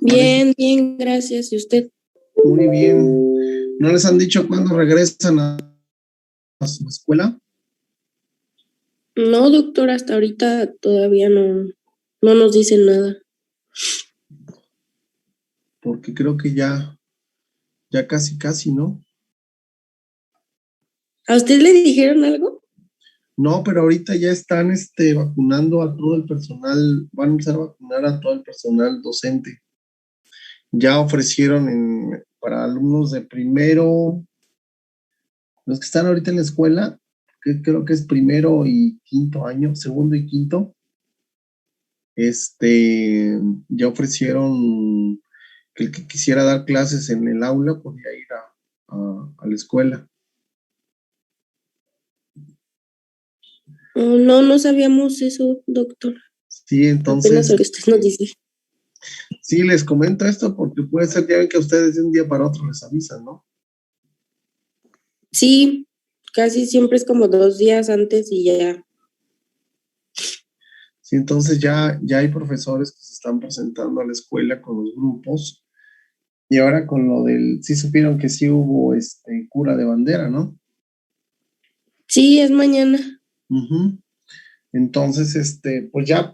Parece Bien, bien, gracias. ¿Y usted? muy bien. ¿No les han dicho cuándo regresan a su escuela? No, doctor, hasta ahorita todavía no nos dicen nada. Porque creo que ya casi, ¿no? ¿A usted le dijeron algo? No, pero ahorita ya están vacunando a todo el personal, van a empezar a vacunar a todo el personal docente. Ya ofrecieron para alumnos de primero, los que están ahorita en la escuela, que creo que es primero y quinto año, segundo y quinto, ya ofrecieron que el que quisiera dar clases en el aula podía ir a la escuela. Oh, no sabíamos eso, doctor. Sí, Apenas entonces, lo que usted nos dice. sí, les comento esto porque puede ser, ya ven que a ustedes de un día para otro les avisan, ¿no? Sí, casi siempre es como 2 días antes y ya. Sí, entonces ya hay profesores que se están presentando a la escuela con los grupos y ahora con lo sí supieron que sí hubo cura de bandera, ¿no? Sí, es mañana. Ujú. Entonces, pues ya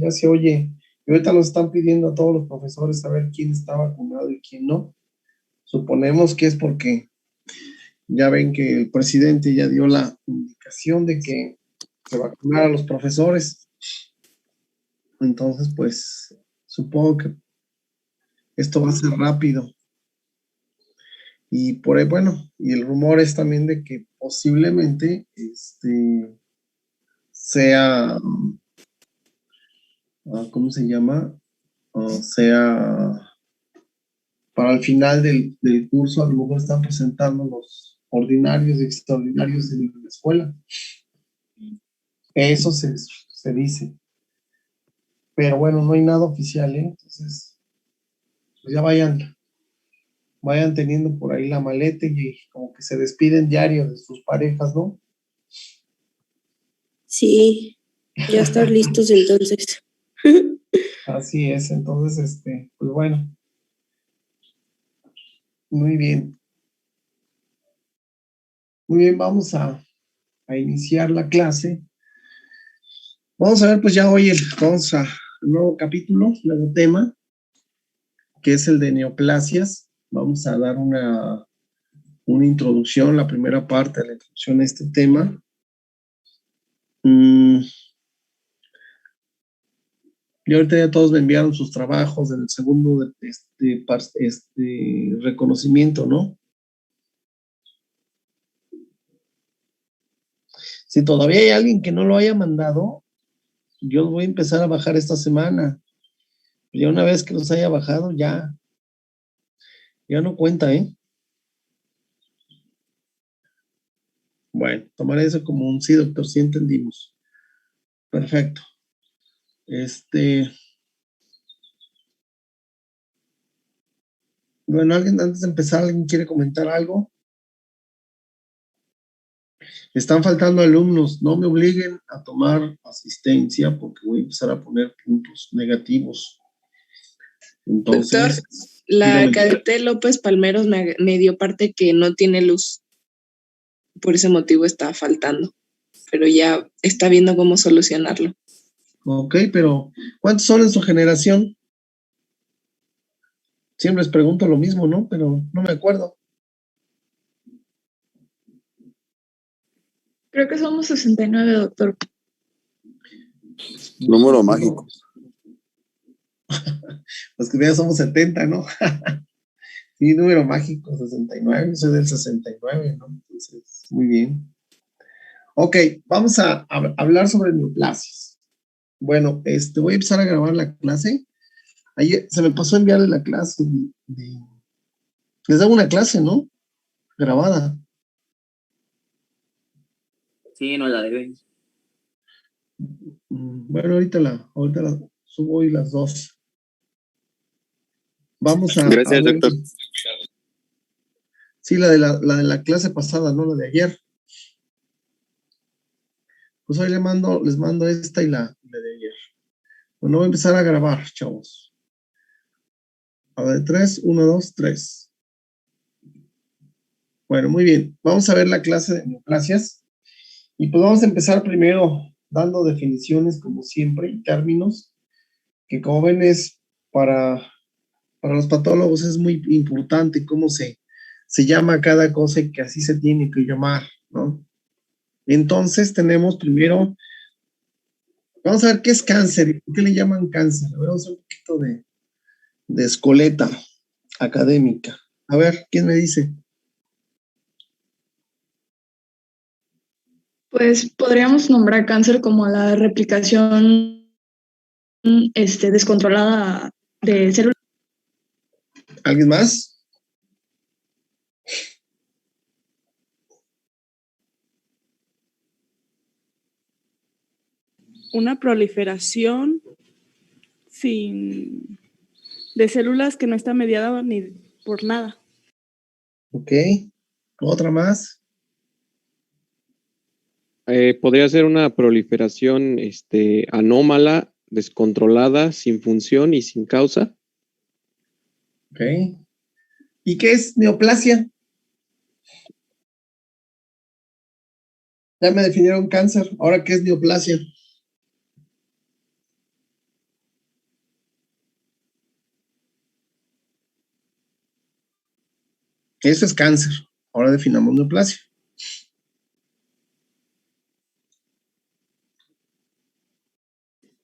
se oye. Y ahorita nos están pidiendo a todos los profesores saber quién está vacunado y quién no. Suponemos que es porque ya ven que el presidente ya dio la indicación de que se vacunara a los profesores. Entonces, pues, supongo que esto va a ser rápido. Y por ahí, bueno, y el rumor es también de que posiblemente sea, ¿cómo se llama? Sea para el final del curso, a lo mejor están presentando los ordinarios y extraordinarios de la escuela. Eso se dice. Pero bueno, no hay nada oficial, ¿eh? Entonces, pues ya vayan teniendo por ahí la maleta y como que se despiden diario de sus parejas, ¿no? Sí, ya estar listos entonces. Así es, entonces, pues bueno, muy bien. Muy bien, vamos a iniciar la clase. Vamos a ver, pues ya hoy vamos a un nuevo capítulo, nuevo tema, que es el de neoplasias. Vamos a dar una introducción, la primera parte de la introducción a este tema. Y ahorita ya todos me enviaron sus trabajos del segundo reconocimiento, ¿no? Si todavía hay alguien que no lo haya mandado, yo voy a empezar a bajar esta semana. Ya una vez que los haya bajado, ya no cuenta, ¿eh? Bueno, tomaré eso como un sí, doctor, sí entendimos. Perfecto. Bueno, alguien antes de empezar, ¿alguien quiere comentar algo? Están faltando alumnos, no me obliguen a tomar asistencia porque voy a empezar a poner puntos negativos. Entonces, doctor, la cadete López Palmeros me dio parte que no tiene luz. Por ese motivo está faltando, pero ya está viendo cómo solucionarlo. Ok, pero ¿cuántos son en su generación? Siempre les pregunto lo mismo, ¿no? Pero no me acuerdo. Creo que somos 69, doctor. Número mágico. Pues que ya somos 70, ¿no? Sí, número mágico, 69, yo soy del 69, ¿no? Entonces, muy bien. Ok, vamos a hablar sobre neoplasias. Bueno, voy a empezar a grabar la clase. Ayer se me pasó a enviarle la clase les hago una clase, ¿no? Grabada. Sí, no la deben. Bueno, ahorita la subo hoy las dos. Vamos a Gracias, ver. doctor. Sí, la de la clase pasada, no la de ayer. Pues hoy les mando esta y la de ayer. Bueno, voy a empezar a grabar, chavos. A ver, 3, 1, 2, 3. Bueno, muy bien. Vamos a ver la clase de neoplasias. Y pues vamos a empezar primero dando definiciones, como siempre, y términos, que como ven es para los patólogos es muy importante cómo se llama cada cosa y que así se tiene que llamar, ¿no? Entonces tenemos primero, vamos a ver qué es cáncer y por qué le llaman cáncer. A ver, vamos a hacer un poquito de escoleta académica. A ver, ¿quién me dice? Pues podríamos nombrar cáncer como la replicación descontrolada de células. ¿Alguien más? Una proliferación de células que no está mediada ni por nada. Ok. ¿Otra más? Podría ser una proliferación anómala, descontrolada, sin función y sin causa. Ok. ¿Y qué es neoplasia? Ya me definieron cáncer. ¿Ahora qué es neoplasia? Eso es cáncer. Ahora definamos neoplasia.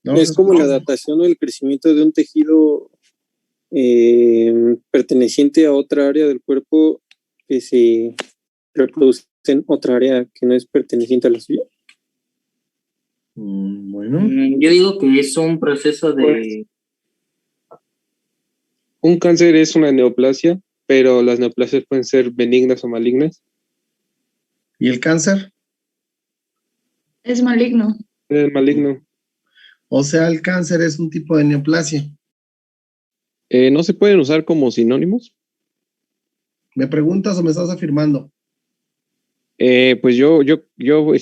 ¿No? Es como la adaptación o el crecimiento de un tejido perteneciente a otra área del cuerpo que se reproduce en otra área que no es perteneciente a la suya. Bueno. Yo digo que es un proceso de... Un cáncer es una neoplasia, pero las neoplasias pueden ser benignas o malignas. ¿Y el cáncer? Es maligno. Es maligno. O sea, el cáncer es un tipo de neoplasia. ¿No se pueden usar como sinónimos? ¿Me preguntas o me estás afirmando? Pues yo, o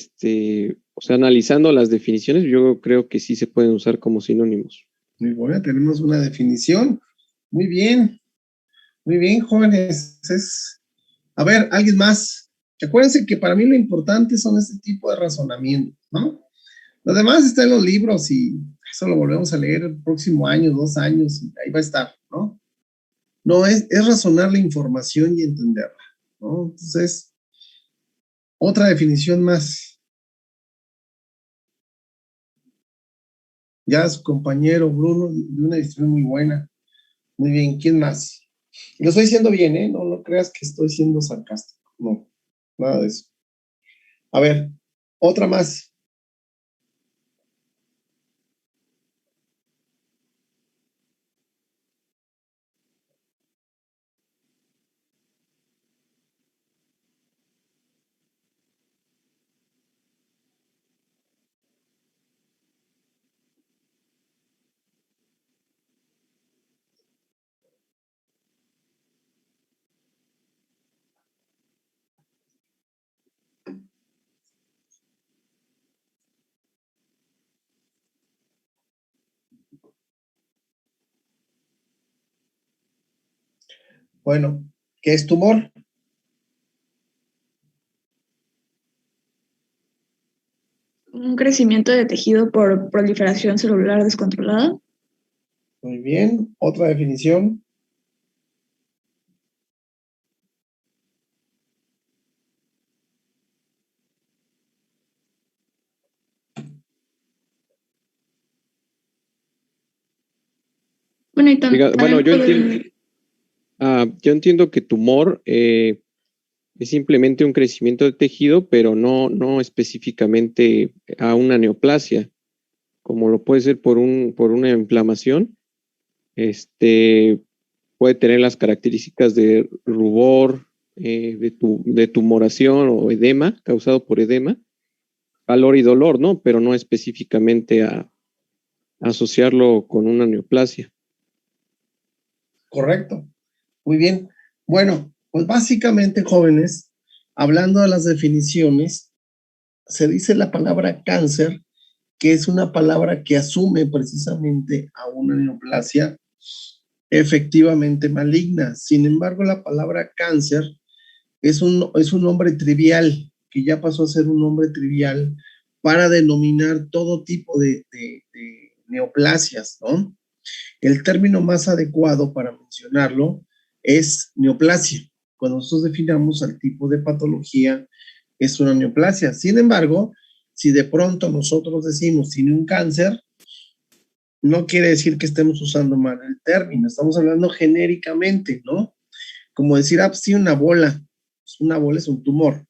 sea, analizando las definiciones, yo creo que sí se pueden usar como sinónimos. Muy buena, tenemos una definición. Muy bien, jóvenes. A ver, ¿alguien más? Acuérdense que para mí lo importante son este tipo de razonamientos, ¿no? Lo demás está en los libros y eso lo volvemos a leer el próximo año, 2 años, y ahí va a estar, ¿no? No, es razonar la información y entenderla, ¿no? Entonces, otra definición más. Ya su compañero Bruno, de una definición muy buena. Muy bien, ¿quién más? Y lo estoy diciendo bien, ¿eh? No creas que estoy siendo sarcástico. No, nada de eso. A ver, otra más. Bueno, ¿qué es tumor? Un crecimiento de tejido por proliferación celular descontrolada. Muy bien, otra definición. Bueno, y también yo entiendo que tumor es simplemente un crecimiento de tejido, pero no específicamente a una neoplasia, como lo puede ser por una inflamación. Puede tener las características de rubor, de tumoración o edema, causado por edema, calor y dolor, ¿no? Pero no específicamente a asociarlo con una neoplasia. Correcto. Muy bien. Bueno, pues básicamente, jóvenes, hablando de las definiciones, se dice la palabra cáncer, que es una palabra que asume precisamente a una neoplasia efectivamente maligna. Sin embargo, la palabra cáncer es un nombre trivial, que ya pasó a ser un nombre trivial para denominar todo tipo de neoplasias, ¿no? El término más adecuado para mencionarlo es neoplasia. Cuando nosotros definamos al tipo de patología, es una neoplasia. Sin embargo, si de pronto nosotros decimos tiene un cáncer, no quiere decir que estemos usando mal el término, estamos hablando genéricamente, ¿no? Como decir, pues sí, una bola. Una bola es un tumor,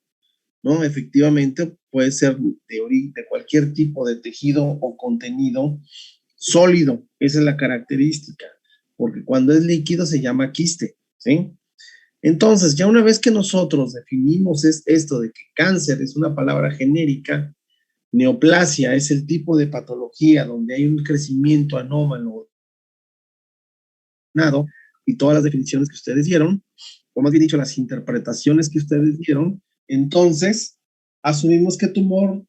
¿no? Efectivamente, puede ser de cualquier tipo de tejido o contenido sólido. Esa es la característica, porque cuando es líquido se llama quiste, ¿sí? Entonces, ya una vez que nosotros definimos esto de que cáncer es una palabra genérica, neoplasia es el tipo de patología donde hay un crecimiento anómalo y todas las definiciones que ustedes dieron, o más bien dicho, las interpretaciones que ustedes dieron, entonces asumimos que tumor,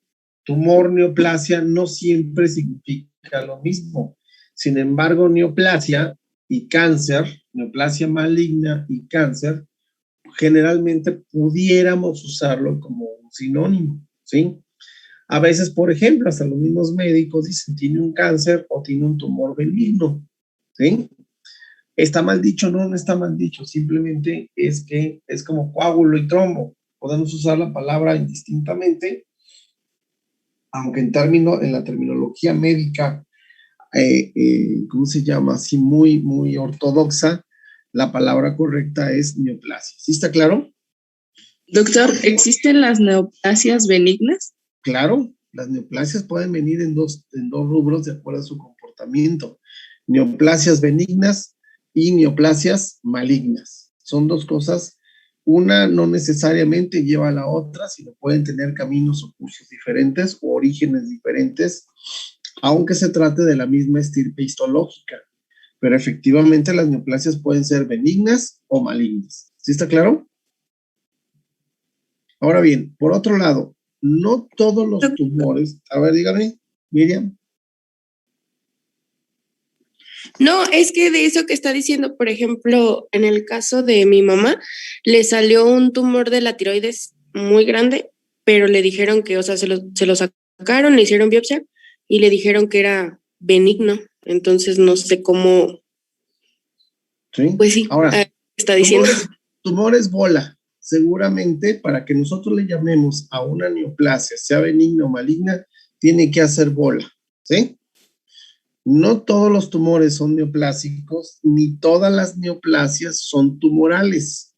neoplasia no siempre significa lo mismo. Sin embargo, neoplasia y cáncer, neoplasia maligna y cáncer, generalmente pudiéramos usarlo como un sinónimo, ¿sí? A veces, por ejemplo, hasta los mismos médicos dicen tiene un cáncer o tiene un tumor benigno, ¿sí? ¿Está mal dicho? No, no está mal dicho. Simplemente es que es como coágulo y trombo. Podemos usar la palabra indistintamente, aunque en la terminología médica, ¿cómo se llama? Así muy, muy ortodoxa, la palabra correcta es neoplasia. ¿Sí está claro? Doctor, ¿existen las neoplasias benignas? Claro, las neoplasias pueden venir en dos rubros de acuerdo a su comportamiento. Neoplasias benignas y neoplasias malignas. Son dos cosas. Una no necesariamente lleva a la otra, sino pueden tener caminos o cursos diferentes o orígenes diferentes, aunque se trate de la misma estirpe histológica. Pero efectivamente las neoplasias pueden ser benignas o malignas. ¿Sí está claro? Ahora bien, por otro lado, no todos los tumores. A ver, dígame, Miriam. No, es que de eso que está diciendo, por ejemplo, en el caso de mi mamá, le salió un tumor de la tiroides muy grande, pero le dijeron que, o sea, se lo sacaron, le hicieron biopsia y le dijeron que era benigno. Entonces no sé cómo. Sí. Pues sí, Ahora, está diciendo. Tumores bola. Seguramente para que nosotros le llamemos a una neoplasia, sea benigna o maligna, tiene que hacer bola, ¿sí? No todos los tumores son neoplásicos, ni todas las neoplasias son tumorales.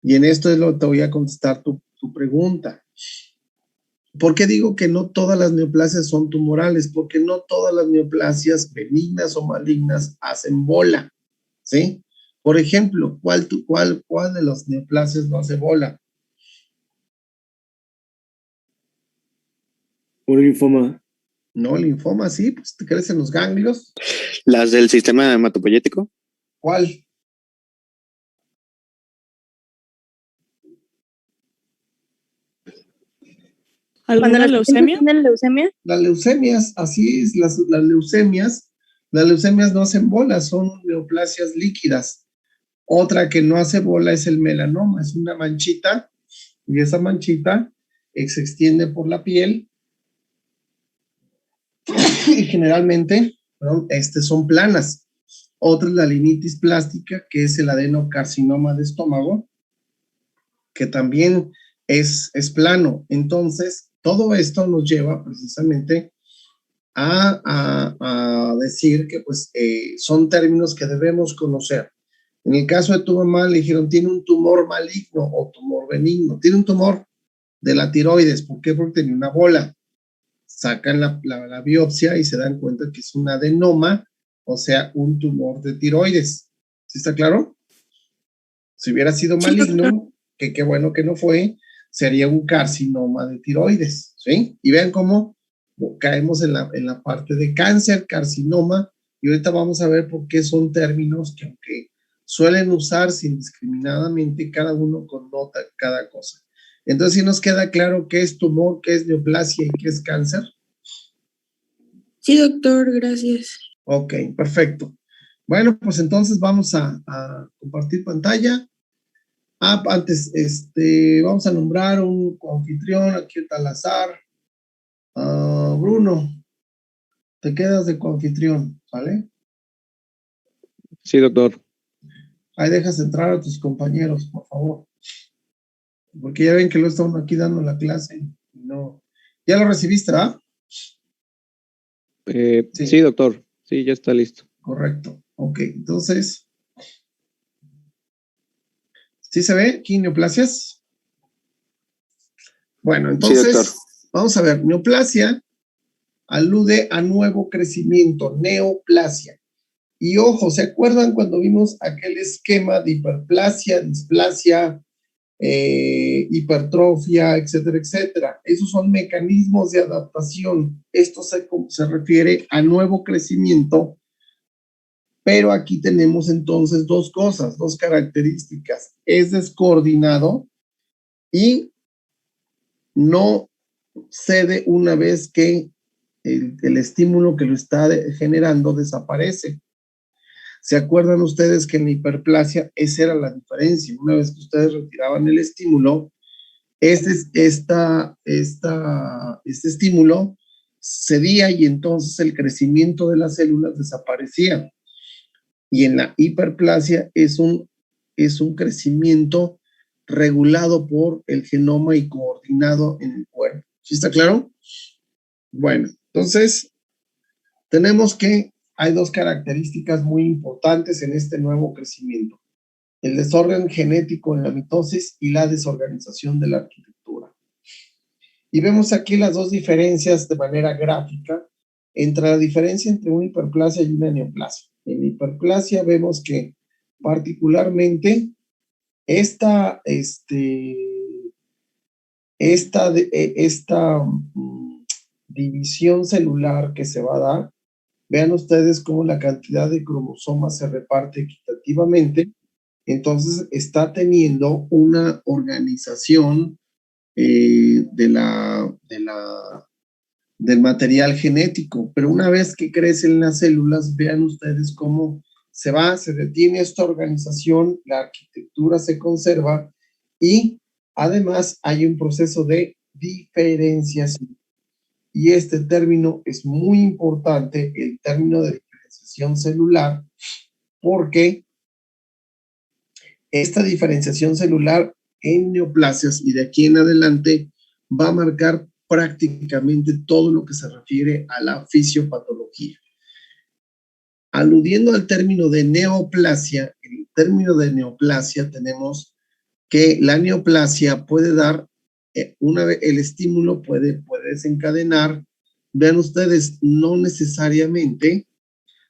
Y en esto es lo que te voy a contestar tu pregunta. ¿Por qué digo que no todas las neoplasias son tumorales? Porque no todas las neoplasias benignas o malignas hacen bola, ¿sí? Por ejemplo, ¿cuál de las neoplasias no hace bola? Un linfoma. No, el linfoma sí, pues te crecen los ganglios. ¿Las del sistema hematopoyético? ¿Cuál? ¿Alguna leucemia? ¿Tienen leucemia? Las leucemias, así es, las leucemias no hacen bola, son neoplasias líquidas. Otra que no hace bola es el melanoma, es una manchita y esa manchita se extiende por la piel y generalmente son planas. Otra es la liminitis plástica, que es el adenocarcinoma de estómago, que también es plano. Entonces, todo esto nos lleva precisamente a decir que pues son términos que debemos conocer. En el caso de tu mamá le dijeron, tiene un tumor maligno o tumor benigno. Tiene un tumor de la tiroides. ¿Por qué? Porque tenía una bola. Sacan la biopsia y se dan cuenta que es un adenoma, o sea, un tumor de tiroides. ¿Sí está claro? Si hubiera sido maligno, que qué bueno que no fue, sería un carcinoma de tiroides, ¿sí? Y vean cómo caemos en la parte de cáncer, carcinoma, y ahorita vamos a ver por qué son términos que aunque suelen usarse indiscriminadamente, cada uno connota cada cosa. Entonces, ¿sí nos queda claro qué es tumor, qué es neoplasia y qué es cáncer? Sí, doctor, gracias. Ok, perfecto. Bueno, pues entonces vamos a compartir pantalla. Antes, vamos a nombrar un coanfitrión, aquí está al azar. Bruno, te quedas de coanfitrión, ¿vale? Sí, doctor. Ahí dejas entrar a tus compañeros, por favor. Porque ya ven que lo estamos aquí dando la clase. No. ¿Ya lo recibiste, ah? Sí, doctor. Sí, ya está listo. Correcto. Ok, entonces. ¿Sí se ve aquí neoplasias? Bueno, entonces, Sí, vamos a ver. Neoplasia alude a nuevo crecimiento, neoplasia. Y ojo, ¿se acuerdan cuando vimos aquel esquema de hiperplasia, displasia, hipertrofia, etcétera, etcétera? Esos son mecanismos de adaptación. Esto se refiere a nuevo crecimiento, pero aquí tenemos entonces dos cosas, dos características. Es descoordinado y no cede una vez que el estímulo que lo está generando desaparece. ¿Se acuerdan ustedes que en la hiperplasia esa era la diferencia? Una vez que ustedes retiraban el estímulo, este estímulo cedía y entonces el crecimiento de las células desaparecía. Y en la hiperplasia es un crecimiento regulado por el genoma y coordinado en el cuerpo. ¿Sí está claro? Bueno, entonces tenemos que hay dos características muy importantes en este nuevo crecimiento: el desorden genético en la mitosis y la desorganización de la arquitectura. Y vemos aquí las dos diferencias de manera gráfica entre la diferencia entre una hiperplasia y una neoplasia. En la hiperplasia vemos que particularmente esta división celular que se va a dar, vean ustedes cómo la cantidad de cromosomas se reparte equitativamente, entonces está teniendo una organización del material genético, pero una vez que crecen las células, vean ustedes cómo se detiene esta organización, la arquitectura se conserva y además hay un proceso de diferenciación. Y este término es muy importante, el término de diferenciación celular, porque esta diferenciación celular en neoplasias y de aquí en adelante va a marcar prácticamente todo lo que se refiere a la fisiopatología. Aludiendo al término de neoplasia, en el término de neoplasia tenemos que la neoplasia puede dar, una vez el estímulo puede desencadenar, vean ustedes, no necesariamente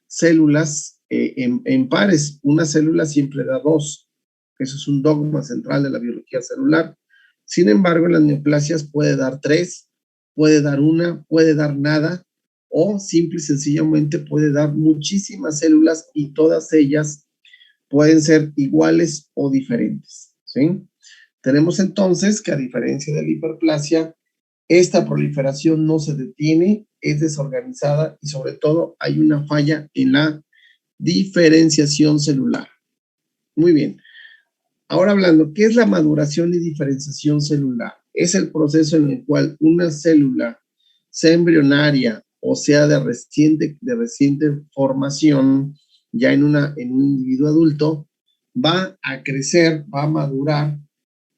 células en pares. Una célula siempre da dos. Eso es un dogma central de la biología celular. Sin embargo, en las neoplasias puede dar tres, puede dar una, puede dar nada, o simple y sencillamente puede dar muchísimas células y todas ellas pueden ser iguales o diferentes, ¿sí? Tenemos entonces que a diferencia de la hiperplasia, esta proliferación no se detiene, es desorganizada y sobre todo hay una falla en la diferenciación celular. Muy bien. Ahora hablando, ¿qué es la maduración y diferenciación celular? Es el proceso en el cual una célula, sea embrionaria o sea de reciente formación, ya en un individuo adulto, va a crecer, va a madurar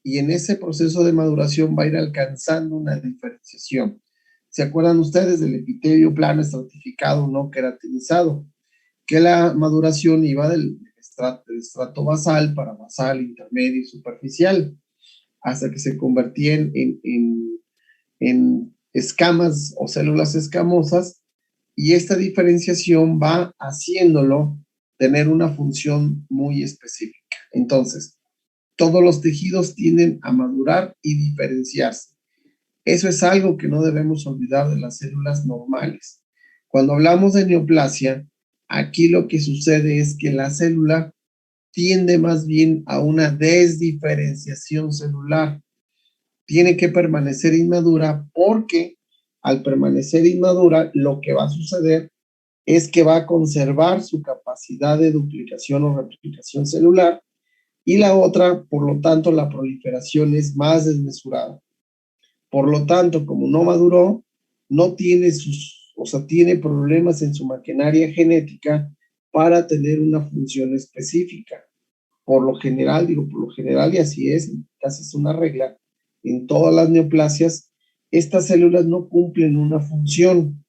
y en ese proceso de maduración va a ir alcanzando una diferenciación. ¿Se acuerdan ustedes del epitelio plano estratificado no queratinizado? Que la maduración iba del estrato basal para basal, intermedio y superficial, hasta que se convertía en escamas o células escamosas, y esta diferenciación va haciéndolo tener una función muy específica. Entonces, todos los tejidos tienden a madurar y diferenciarse. Eso es algo que no debemos olvidar de las células normales. Cuando hablamos de neoplasia, aquí lo que sucede es que la célula tiende más bien a una desdiferenciación celular. Tiene que permanecer inmadura porque al permanecer inmadura lo que va a suceder es que va a conservar su capacidad capacidad de duplicación o replicación celular, y la otra, por lo tanto, la proliferación es más desmesurada. Por lo tanto, como no maduró, no tiene tiene problemas en su maquinaria genética para tener una función específica. Por lo general, y así es, casi es una regla, en todas las neoplasias, estas células no cumplen una función.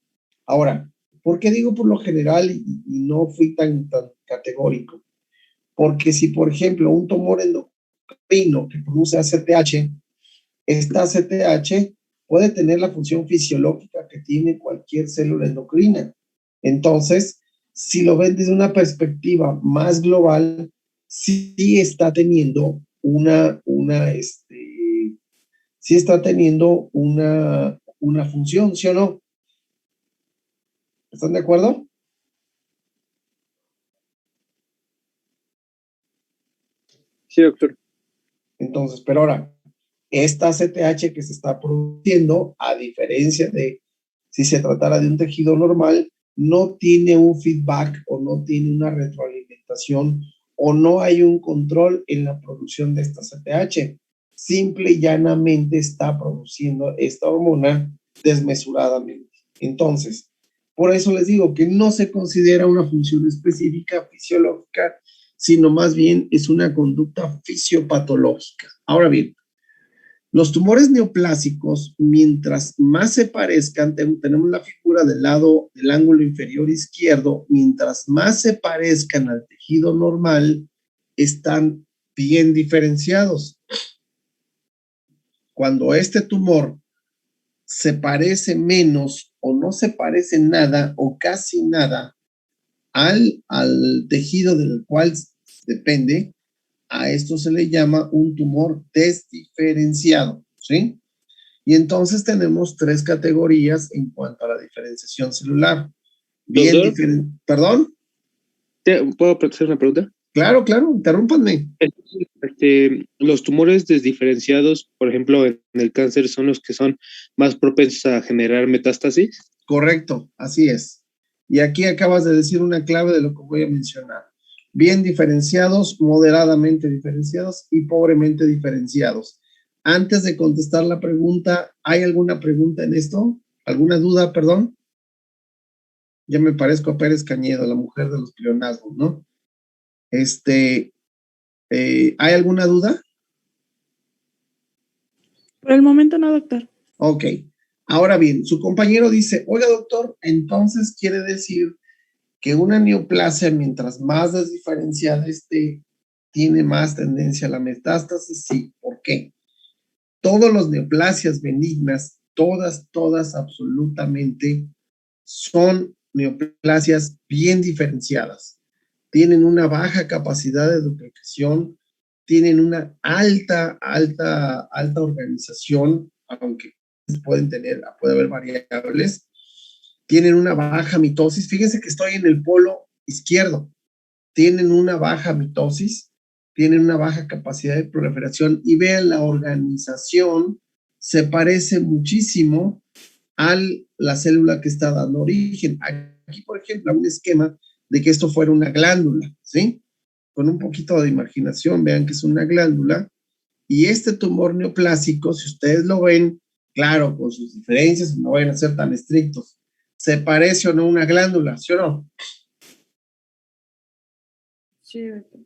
Ahora, ¿por qué digo por lo general y no fui tan categórico? Porque si, por ejemplo, un tumor endocrino que produce ACTH, esta ACTH puede tener la función fisiológica que tiene cualquier célula endocrina. Entonces, si lo ven desde una perspectiva más global, sí está teniendo sí está teniendo una función, ¿sí o no? ¿Están de acuerdo? Sí, doctor. Entonces, pero ahora, esta ACTH que se está produciendo, a diferencia de si se tratara de un tejido normal, no tiene un feedback o no tiene una retroalimentación o no hay un control en la producción de esta ACTH. Simple y llanamente está produciendo esta hormona desmesuradamente. Entonces, por eso les digo que no se considera una función específica fisiológica, sino más bien es una conducta fisiopatológica. Ahora bien, los tumores neoplásicos, mientras más se parezcan, tenemos la figura del lado del ángulo inferior izquierdo, mientras más se parezcan al tejido normal, están bien diferenciados. Cuando este tumor se parece menos o no se parece nada o casi nada al tejido del cual depende, a esto se le llama un tumor desdiferenciado, ¿sí? Y entonces tenemos tres categorías en cuanto a la diferenciación celular. Bien diferente. ¿Perdón? ¿Puedo hacer una pregunta? Claro, interrúmpanme. Los tumores desdiferenciados, por ejemplo, en el cáncer, son los que son más propensos a generar metástasis. Correcto, así es. Y aquí acabas de decir una clave de lo que voy a mencionar. Bien diferenciados, moderadamente diferenciados y pobremente diferenciados. Antes de contestar la pregunta, ¿hay alguna pregunta en esto? ¿Alguna duda, perdón? Ya me parezco a Pérez Cañedo, la mujer de los pleonasmos, ¿no? ¿Hay alguna duda? Por el momento no, doctor. Ok. Ahora bien, su compañero dice, oiga, doctor, entonces quiere decir que una neoplasia, mientras más desdiferenciada esté, tiene más tendencia a la metástasis. Sí, ¿por qué? Todas las neoplasias benignas, todas absolutamente, son neoplasias bien diferenciadas. Tienen una baja capacidad de duplicación, tienen una alta organización, aunque puede haber variables, tienen una baja mitosis. Fíjense que estoy en el polo izquierdo. Tienen una baja mitosis, tienen una baja capacidad de proliferación y vean la organización, se parece muchísimo a la célula que está dando origen. Aquí, por ejemplo, hay un esquema de que esto fuera una glándula, ¿sí? Con un poquito de imaginación, vean que es una glándula. Y este tumor neoplásico, si ustedes lo ven, claro, con sus diferencias, no vayan a ser tan estrictos, ¿se parece o no a una glándula, sí o no? Sí, doctor.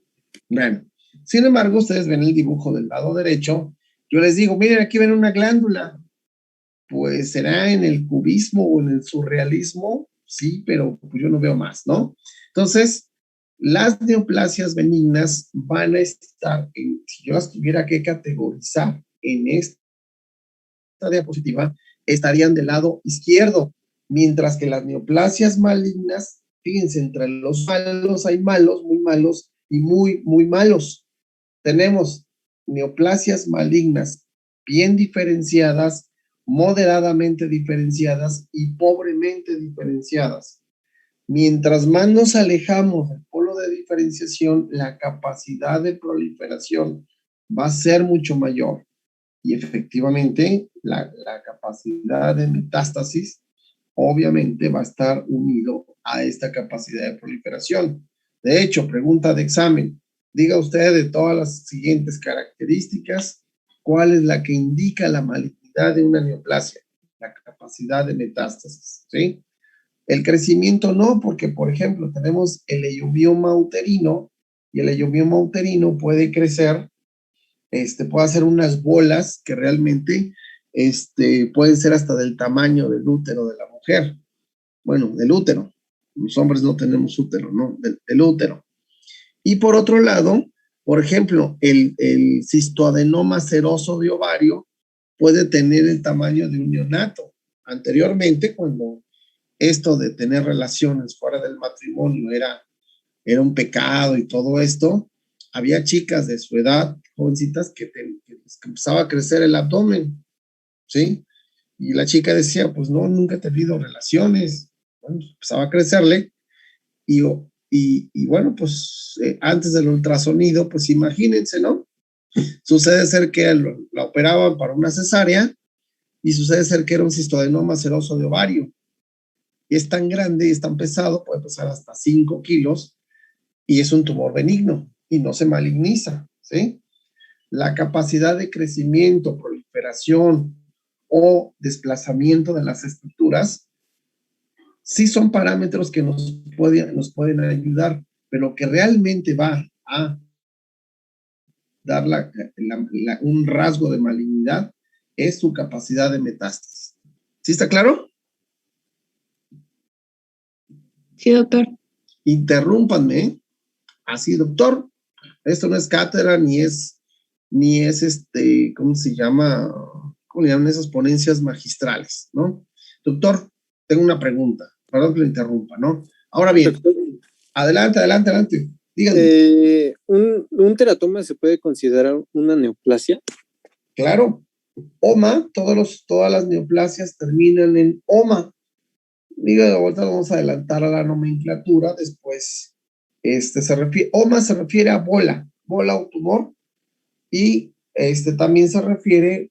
Bueno, sin embargo, ustedes ven el dibujo del lado derecho, yo les digo, miren, aquí ven una glándula, pues será en el cubismo o en el surrealismo, sí, pero pues yo no veo más, ¿no? Entonces, las neoplasias benignas van a estar, si yo las tuviera que categorizar en esta diapositiva, estarían del lado izquierdo, mientras que las neoplasias malignas, fíjense, entre los malos hay malos, muy malos y muy, muy malos. Tenemos neoplasias malignas bien diferenciadas, moderadamente diferenciadas y pobremente diferenciadas. Mientras más nos alejamos del polo de diferenciación, la capacidad de proliferación va a ser mucho mayor. Y efectivamente, la capacidad de metástasis obviamente va a estar unido a esta capacidad de proliferación. De hecho, pregunta de examen. Diga usted de todas las siguientes características, ¿cuál es la que indica la malignidad de una neoplasia? La capacidad de metástasis, ¿sí? El crecimiento no, porque, por ejemplo, tenemos el leiomioma uterino, y el leiomioma uterino puede crecer, puede hacer unas bolas que realmente pueden ser hasta del tamaño del útero de la mujer. Bueno, del útero. Los hombres no tenemos útero, ¿no? Del útero. Y por otro lado, por ejemplo, el cistoadenoma seroso de ovario puede tener el tamaño de un neonato. Anteriormente, cuando esto de tener relaciones fuera del matrimonio era un pecado y todo esto, había chicas de su edad, jovencitas, que empezaba a crecer el abdomen, ¿sí? Y la chica decía, pues no, nunca he tenido relaciones. Bueno, empezaba a crecerle y bueno, pues antes del ultrasonido, pues imagínense, ¿no? Sucede ser que la operaban para una cesárea y sucede ser que era un cistoadenoma seroso de ovario. Y es tan grande y es tan pesado, puede pesar hasta 5 kilos, y es un tumor benigno y no se maligniza, ¿sí? La capacidad de crecimiento, proliferación o desplazamiento de las estructuras sí son parámetros que nos pueden ayudar, pero que realmente va a dar un rasgo de malignidad es su capacidad de metástasis. ¿Sí está claro? Sí, doctor. Interrúmpanme, ¿eh? Así, doctor, esto no es cátedra, ni es ¿cómo se llama? ¿Cómo le llaman esas ponencias magistrales, no? Doctor, tengo una pregunta, perdón que lo interrumpa, ¿no? Ahora bien, adelante, díganme. ¿Un teratoma se puede considerar una neoplasia? Claro, OMA, todas las neoplasias terminan en OMA. Diga, ahorita vamos a adelantar a la nomenclatura, después OMA se refiere a bola o tumor, y también se refiere,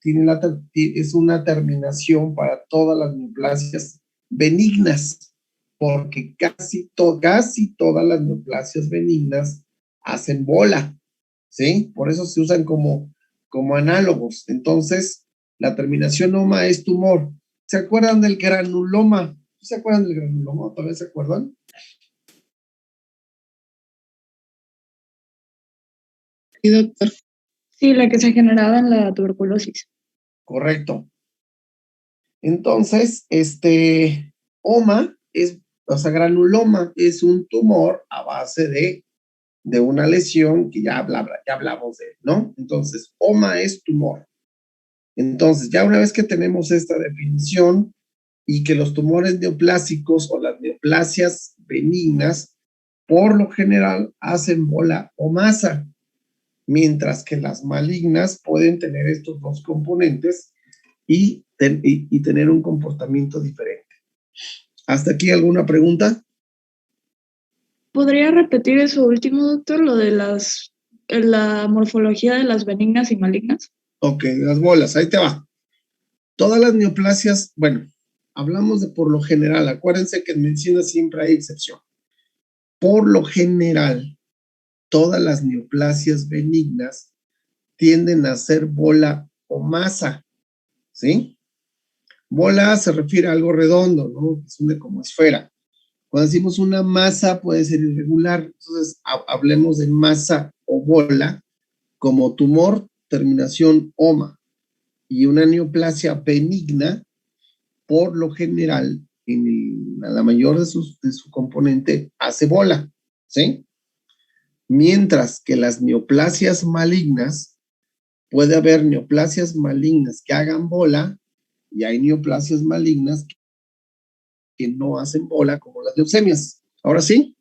es una terminación para todas las neoplasias benignas, porque casi todas las neoplasias benignas hacen bola, ¿sí? Por eso se usan como análogos. Entonces, la terminación OMA es tumor. ¿Se acuerdan del granuloma? ¿Se acuerdan del granuloma? ¿Todavía se acuerdan? Sí, doctor. Sí, la que se generaba en la tuberculosis. Correcto. Entonces, OMA granuloma es un tumor a base de una lesión que ya hablamos de él, ¿no? Entonces, OMA es tumor. Entonces, ya una vez que tenemos esta definición y que los tumores neoplásicos o las neoplasias benignas, por lo general, hacen bola o masa, mientras que las malignas pueden tener estos dos componentes y tener un comportamiento diferente. ¿Hasta aquí alguna pregunta? ¿Podría repetir eso último, doctor, lo de la morfología de las benignas y malignas? Ok, las bolas, ahí te va. Todas las neoplasias, bueno, hablamos de por lo general, acuérdense que en medicina siempre hay excepción. Por lo general, todas las neoplasias benignas tienden a ser bola o masa, ¿sí? Bola se refiere a algo redondo, ¿no? Es una como esfera. Cuando decimos una masa puede ser irregular, entonces hablemos de masa o bola como tumor, terminación OMA, y una neoplasia benigna, por lo general, la mayor de su componente hace bola, ¿sí? Mientras que las neoplasias malignas, puede haber neoplasias malignas que hagan bola y hay neoplasias malignas que no hacen bola, como las leucemias. ¿Ahora sí?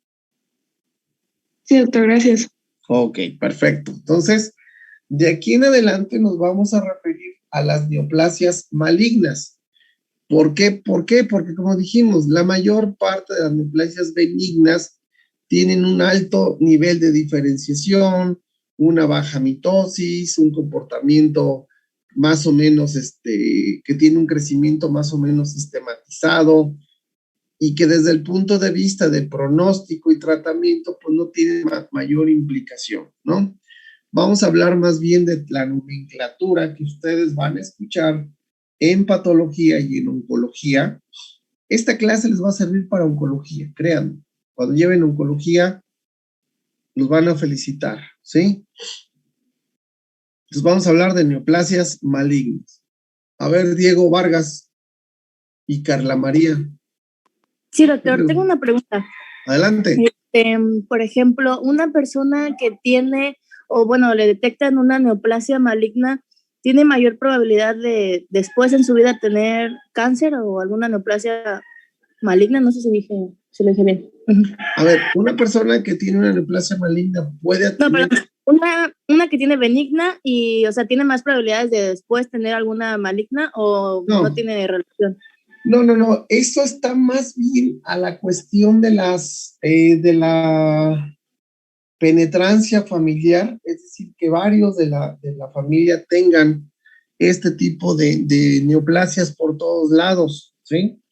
Sí, doctor, gracias. Ok, perfecto. Entonces, de aquí en adelante nos vamos a referir a las neoplasias malignas. ¿Por qué? Porque como dijimos, la mayor parte de las neoplasias benignas tienen un alto nivel de diferenciación, una baja mitosis, un comportamiento más o menos, que tiene un crecimiento más o menos sistematizado, y que desde el punto de vista de pronóstico y tratamiento, pues no tiene mayor implicación, ¿no? Vamos a hablar más bien de la nomenclatura que ustedes van a escuchar en patología y en oncología. Esta clase les va a servir para oncología, créanme. Cuando lleven oncología, los van a felicitar, ¿sí? Entonces vamos a hablar de neoplasias malignas. A ver, Diego Vargas y Carla María. Sí, doctor, tengo una pregunta. Adelante. Por ejemplo, una persona que tiene, o bueno, le detectan una neoplasia maligna, ¿tiene mayor probabilidad de después en su vida tener cáncer o alguna neoplasia maligna? No sé si lo dije bien. A ver, una persona que tiene una neoplasia maligna puede tener... No, perdón, una que tiene benigna y, o sea, ¿tiene más probabilidades de después tener alguna maligna o no tiene relación? No. Eso está más bien a la cuestión de la penetrancia familiar, es decir, que varios de la familia tengan este tipo de neoplasias por todos lados, ¿sí?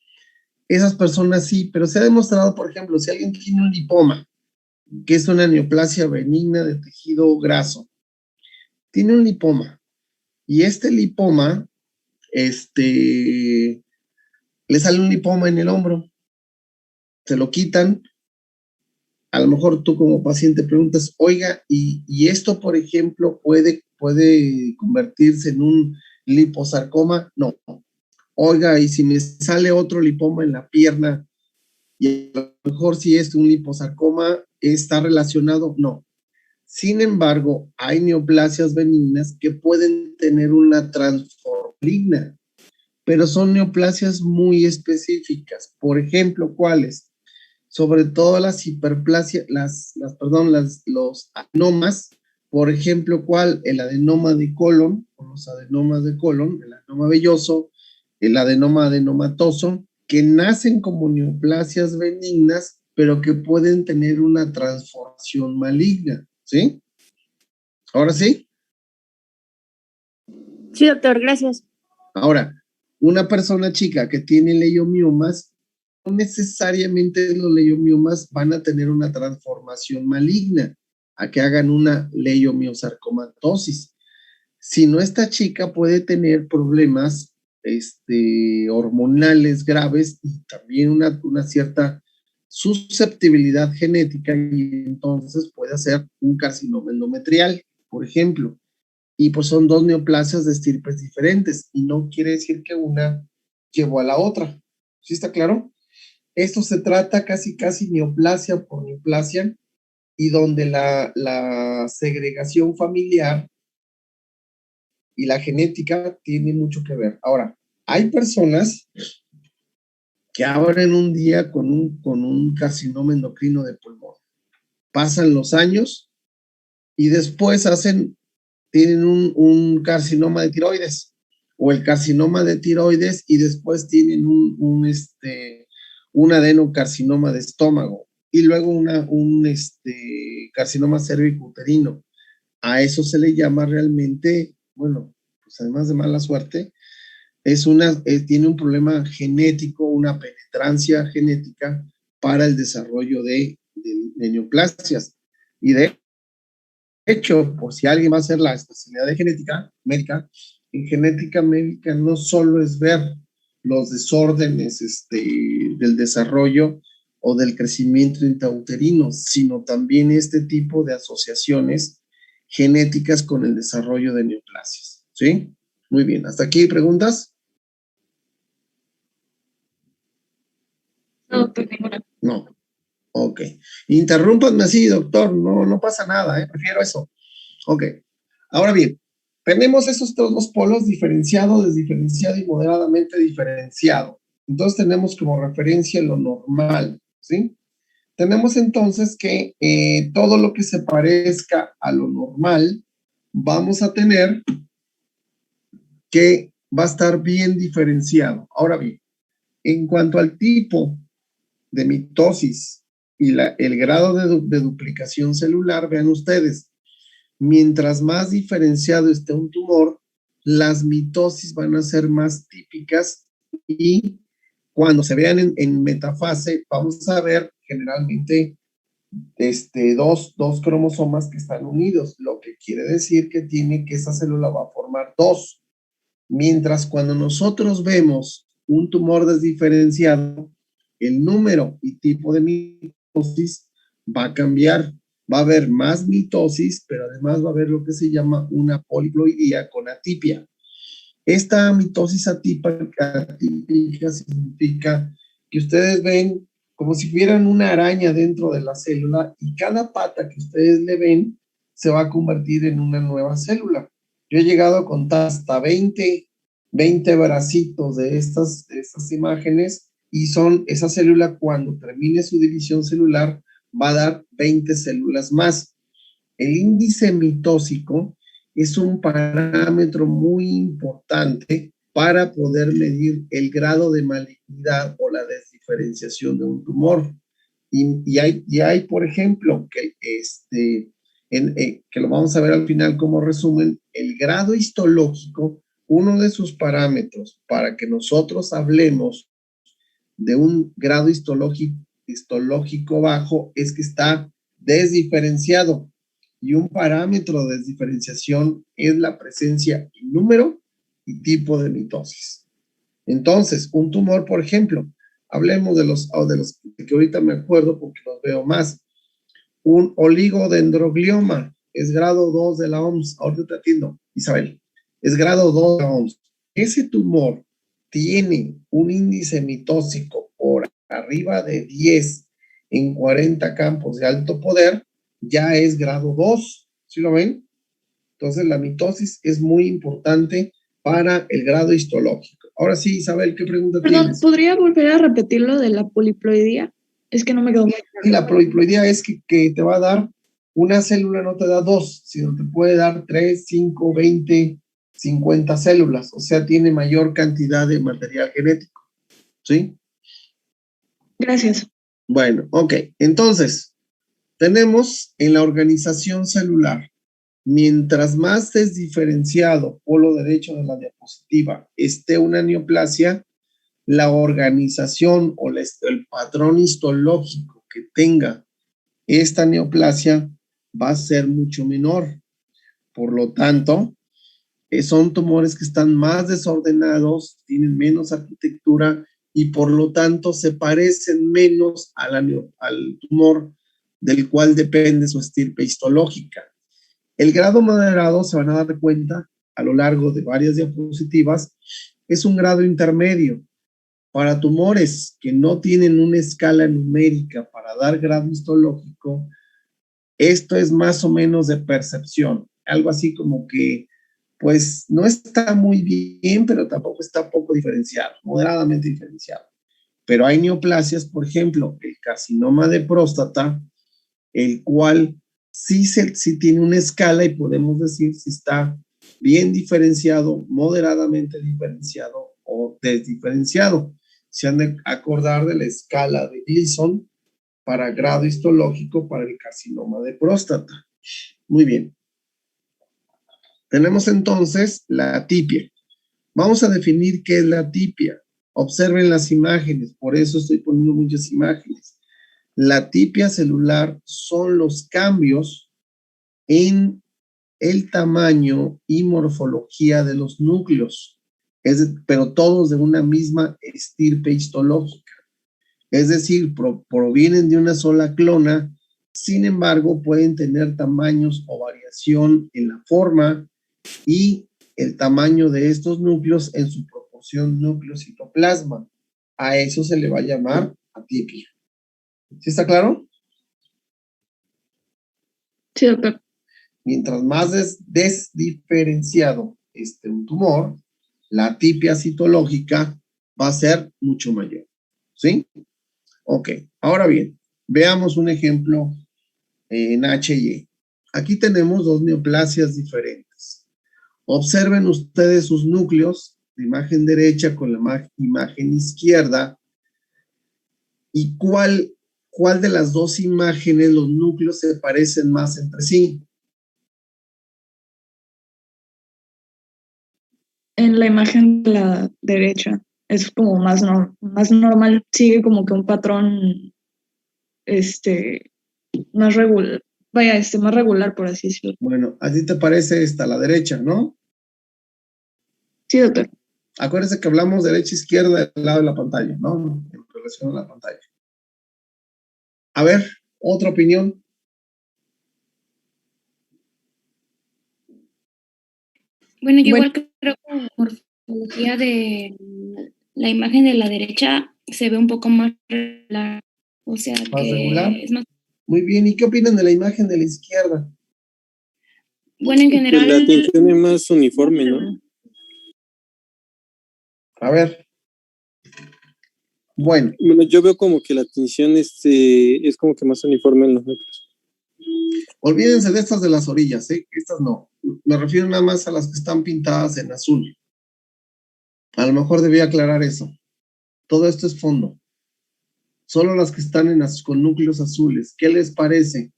Esas personas sí, pero se ha demostrado, por ejemplo, si alguien tiene un lipoma, que es una neoplasia benigna de tejido graso, tiene un lipoma, y este lipoma, le sale un lipoma en el hombro, se lo quitan, a lo mejor tú como paciente preguntas, oiga, ¿y esto, por ejemplo, puede convertirse en un liposarcoma? No. Oiga, ¿y si me sale otro lipoma en la pierna? Y a lo mejor si es un liposarcoma, ¿está relacionado? No. Sin embargo, hay neoplasias benignas que pueden tener una transformación maligna, pero son neoplasias muy específicas. Por ejemplo, ¿cuáles? Sobre todo las hiperplasias, los adenomas. Por ejemplo, ¿cuál? El adenoma de colon, o los adenomas de colon, el adenoma velloso, el adenoma adenomatoso, que nacen como neoplasias benignas, pero que pueden tener una transformación maligna, ¿sí? ¿Ahora sí? Sí, doctor, gracias. Ahora, una persona chica que tiene leiomiomas, no necesariamente los leiomiomas van a tener una transformación maligna, a que hagan una leiomiosarcomatosis, sino esta chica puede tener problemas hormonales graves y también una cierta susceptibilidad genética, y entonces puede hacer un carcinoma endometrial, por ejemplo. Y pues son dos neoplasias de estirpes diferentes, y no quiere decir que una llevó a la otra. ¿Sí está claro? Esto se trata casi neoplasia por neoplasia, y donde la segregación familiar y la genética tiene mucho que ver. Ahora, hay personas que abren un día con un carcinoma endocrino de pulmón. Pasan los años y después tienen un carcinoma de tiroides, o el carcinoma de tiroides, y después tienen un adenocarcinoma de estómago, y luego un carcinoma cervicuterino. A eso se le llama realmente, bueno, pues además de mala suerte, tiene un problema genético, una penetrancia genética para el desarrollo de neoplasias. Y de hecho, por si alguien va a hacer la especialidad de genética médica, en genética médica no solo es ver los desórdenes del desarrollo o del crecimiento intrauterino, sino también este tipo de asociaciones genéticas con el desarrollo de neoplasias. ¿Sí? Muy bien. ¿Hasta aquí preguntas? No, pues ninguna. No. Ok. Interrúmpanme así, doctor. No pasa nada, prefiero eso. Ok. Ahora bien, tenemos esos dos polos: diferenciado, desdiferenciado y moderadamente diferenciado. Entonces tenemos como referencia lo normal, ¿sí? Tenemos entonces que todo lo que se parezca a lo normal, vamos a tener que va a estar bien diferenciado. Ahora bien, en cuanto al tipo de mitosis y el grado de duplicación celular, vean ustedes, mientras más diferenciado esté un tumor, las mitosis van a ser más típicas y Cuando se vean en metafase, vamos a ver generalmente dos cromosomas que están unidos, lo que quiere decir que esa célula va a formar dos. Mientras cuando nosotros vemos un tumor desdiferenciado, el número y tipo de mitosis va a cambiar. Va a haber más mitosis, pero además va a haber lo que se llama una poliploidía con atipia. Esta mitosis atípica significa que ustedes ven como si vieran una araña dentro de la célula y cada pata que ustedes le ven se va a convertir en una nueva célula. Yo he llegado a contar hasta 20 bracitos de estas imágenes y esa célula cuando termine su división celular va a dar 20 células más. El índice mitósico es un parámetro muy importante para poder medir el grado de malignidad o la desdiferenciación de un tumor. Y hay, por ejemplo, que lo vamos a ver al final como resumen, el grado histológico, uno de sus parámetros para que nosotros hablemos de un grado histológico bajo es que está desdiferenciado. Y un parámetro de desdiferenciación es la presencia en número y tipo de mitosis. Entonces, un tumor, por ejemplo, hablemos de los que ahorita me acuerdo porque los veo más. Un oligodendroglioma es grado 2 de la OMS. Ahorita te atiendo, Isabel. Es grado 2 de la OMS. Ese tumor tiene un índice mitósico por arriba de 10 en 40 campos de alto poder, ya es grado 2, ¿sí lo ven? Entonces la mitosis es muy importante para el grado histológico. Ahora sí, Isabel, ¿qué pregunta tienes? ¿Podría volver a repetir lo de la poliploidía? Es que no me quedó muy claro. Y la poliploidía es que te va a dar, una célula no te da 2, sino te puede dar 3, 5, 20, 50 células, o sea, tiene mayor cantidad de material genético, ¿sí? Gracias. Bueno, ok, entonces, tenemos en la organización celular, mientras más desdiferenciado, polo derecho de la diapositiva, esté una neoplasia, la organización o el patrón histológico que tenga esta neoplasia va a ser mucho menor. Por lo tanto, son tumores que están más desordenados, tienen menos arquitectura y por lo tanto se parecen menos al tumor del cual depende su estirpe histológica. El grado moderado, se van a dar cuenta a lo largo de varias diapositivas, es un grado intermedio. Para tumores que no tienen una escala numérica para dar grado histológico, esto es más o menos de percepción, algo así como que pues no está muy bien, pero tampoco está poco diferenciado, moderadamente diferenciado. Pero hay neoplasias, por ejemplo, el carcinoma de próstata, el cual sí tiene una escala y podemos decir si está bien diferenciado, moderadamente diferenciado o desdiferenciado. Se han de acordar de la escala de Gleason para grado histológico para el carcinoma de próstata. Muy bien. Tenemos entonces la atipia. Vamos a definir qué es la atipia. Observen las imágenes, por eso estoy poniendo muchas imágenes. La atipia celular son los cambios en el tamaño y morfología de los núcleos, pero todos de una misma estirpe histológica. Es decir, provienen de una sola clona, sin embargo, pueden tener tamaños o variación en la forma y el tamaño de estos núcleos en su proporción núcleo-citoplasma. A eso se le va a llamar atipia. ¿Sí está claro? Sí, doctor. Mientras más desdiferenciado esté un tumor, la atipia citológica va a ser mucho mayor. ¿Sí? Ok. Ahora bien, veamos un ejemplo en HY. Aquí tenemos dos neoplasias diferentes. Observen ustedes sus núcleos, la imagen derecha con la imagen izquierda, y cuál de las dos imágenes los núcleos se parecen más entre sí. En la imagen de la derecha, es como más normal, sigue como que un patrón más regular, más regular, por así decirlo. Bueno, ¿a ti te parece esta, la derecha, no? Sí, doctor. Acuérdense que hablamos derecha-izquierda del lado de la pantalla, ¿no? En relación a la pantalla. A ver, otra opinión. Bueno, yo igual creo que la morfología de la imagen de la derecha se ve un poco más regular, o sea ¿Más que regular? es más... Muy bien, ¿y qué opinan de la imagen de la izquierda? Bueno, en general... Pues la tinción es más uniforme, ¿no? A ver. Bueno, yo veo como que la tinción es como que más uniforme en los núcleos. Olvídense de estas de las orillas, ¿eh? Estas no. Me refiero nada más a las que están pintadas en azul. A lo mejor debía aclarar eso. Todo esto es fondo. Solo las que están con núcleos azules. ¿Qué les parece?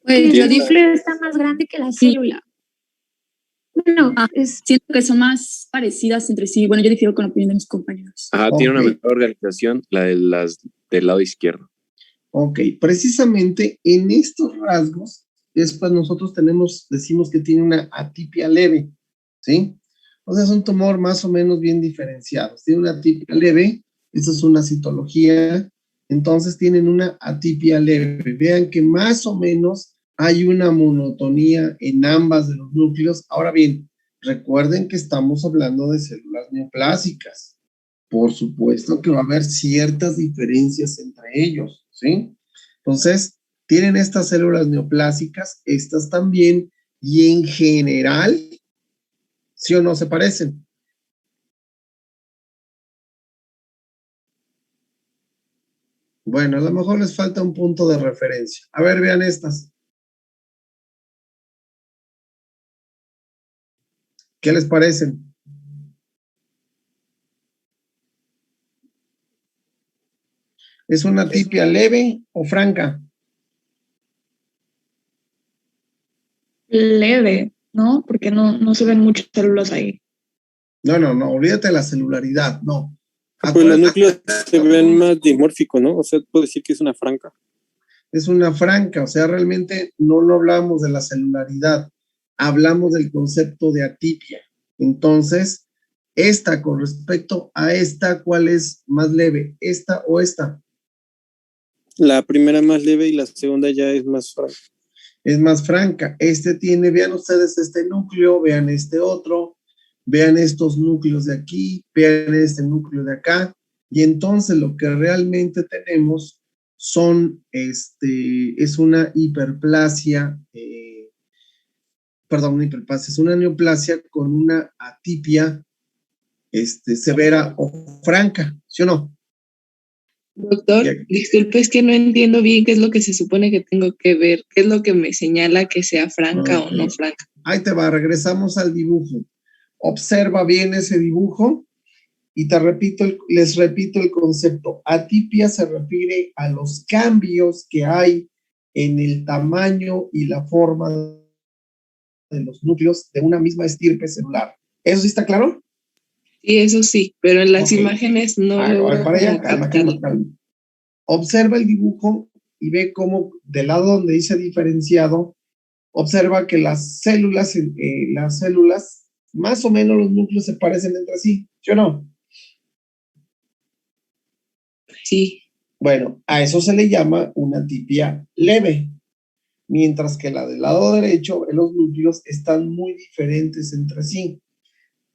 Pues yo núcleo está más grande que la célula. Bueno, siento que son más parecidas entre sí. Bueno, yo difiero con la opinión de mis compañeros. Tiene una mejor organización, la de las del lado izquierdo. Ok, precisamente en estos rasgos, después nosotros decimos que tiene una atipia leve, ¿sí? O sea, es un tumor más o menos bien diferenciado. Tiene una atipia leve, esta es una citología, entonces tienen una atipia leve. Vean que más o menos hay una monotonía en ambas de los núcleos. Ahora bien, recuerden que estamos hablando de células neoplásicas. Por supuesto que va a haber ciertas diferencias entre ellos, ¿sí? Entonces, tienen estas células neoplásicas, estas también, y en general, ¿sí o no se parecen? Bueno, a lo mejor les falta un punto de referencia. A ver, vean estas. ¿Qué les parecen? ¿Es una atipia leve o franca? Leve, ¿no? Porque no se ven muchas células ahí. No, olvídate de la celularidad, no. Pues los núcleos se ven más dimórficos, ¿no? O sea, puedo decir que es una franca. Es una franca, o sea, realmente no hablamos de la celularidad, hablamos del concepto de atipia. Entonces, esta con respecto a esta, ¿cuál es más leve? ¿Esta o esta? La primera más leve y la segunda ya es más franca. Es más franca. Vean ustedes este núcleo, vean este otro, vean estos núcleos de aquí, vean este núcleo de acá, y entonces lo que realmente tenemos es una hiperplasia, es una neoplasia con una atipia severa o franca, ¿sí o no? Doctor, disculpe, es que no entiendo bien qué es lo que se supone que tengo que ver, qué es lo que me señala que sea franca o no franca. Ahí te va, regresamos al dibujo. Observa bien ese dibujo y les repito el concepto. Atipia se refiere a los cambios que hay en el tamaño y la forma de los núcleos de una misma estirpe celular. ¿Eso sí está claro? Sí, eso sí, pero en las imágenes no logro para allá, calma. Observa el dibujo y ve cómo del lado donde dice diferenciado, observa que las células, más o menos los núcleos se parecen entre sí, ¿sí o no? Sí. Bueno, a eso se le llama una atipia leve, mientras que la del lado derecho, los núcleos están muy diferentes entre sí.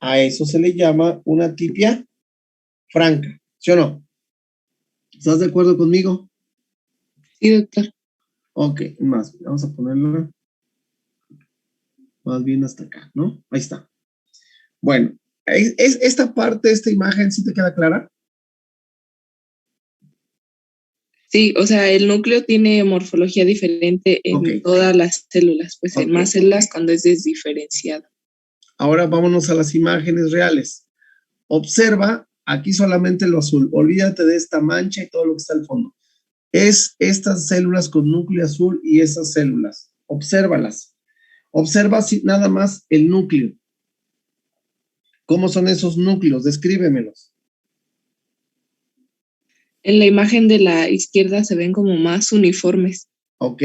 A eso se le llama una atipia franca, ¿sí o no? ¿Estás de acuerdo conmigo? Sí, doctor. Ok, vamos a ponerlo más bien hasta acá, ¿no? Ahí está. Bueno, esta parte, esta imagen, ¿sí te queda clara? Sí, o sea, el núcleo tiene morfología diferente en todas las células, pues en más células cuando es desdiferenciado. Ahora vámonos a las imágenes reales. Observa, aquí solamente lo azul, olvídate de esta mancha y todo lo que está al fondo. Es estas células con núcleo azul y esas células. Obsérvalas. Observa nada más el núcleo. ¿Cómo son esos núcleos? Descríbemelos. En la imagen de la izquierda se ven como más uniformes. Ok.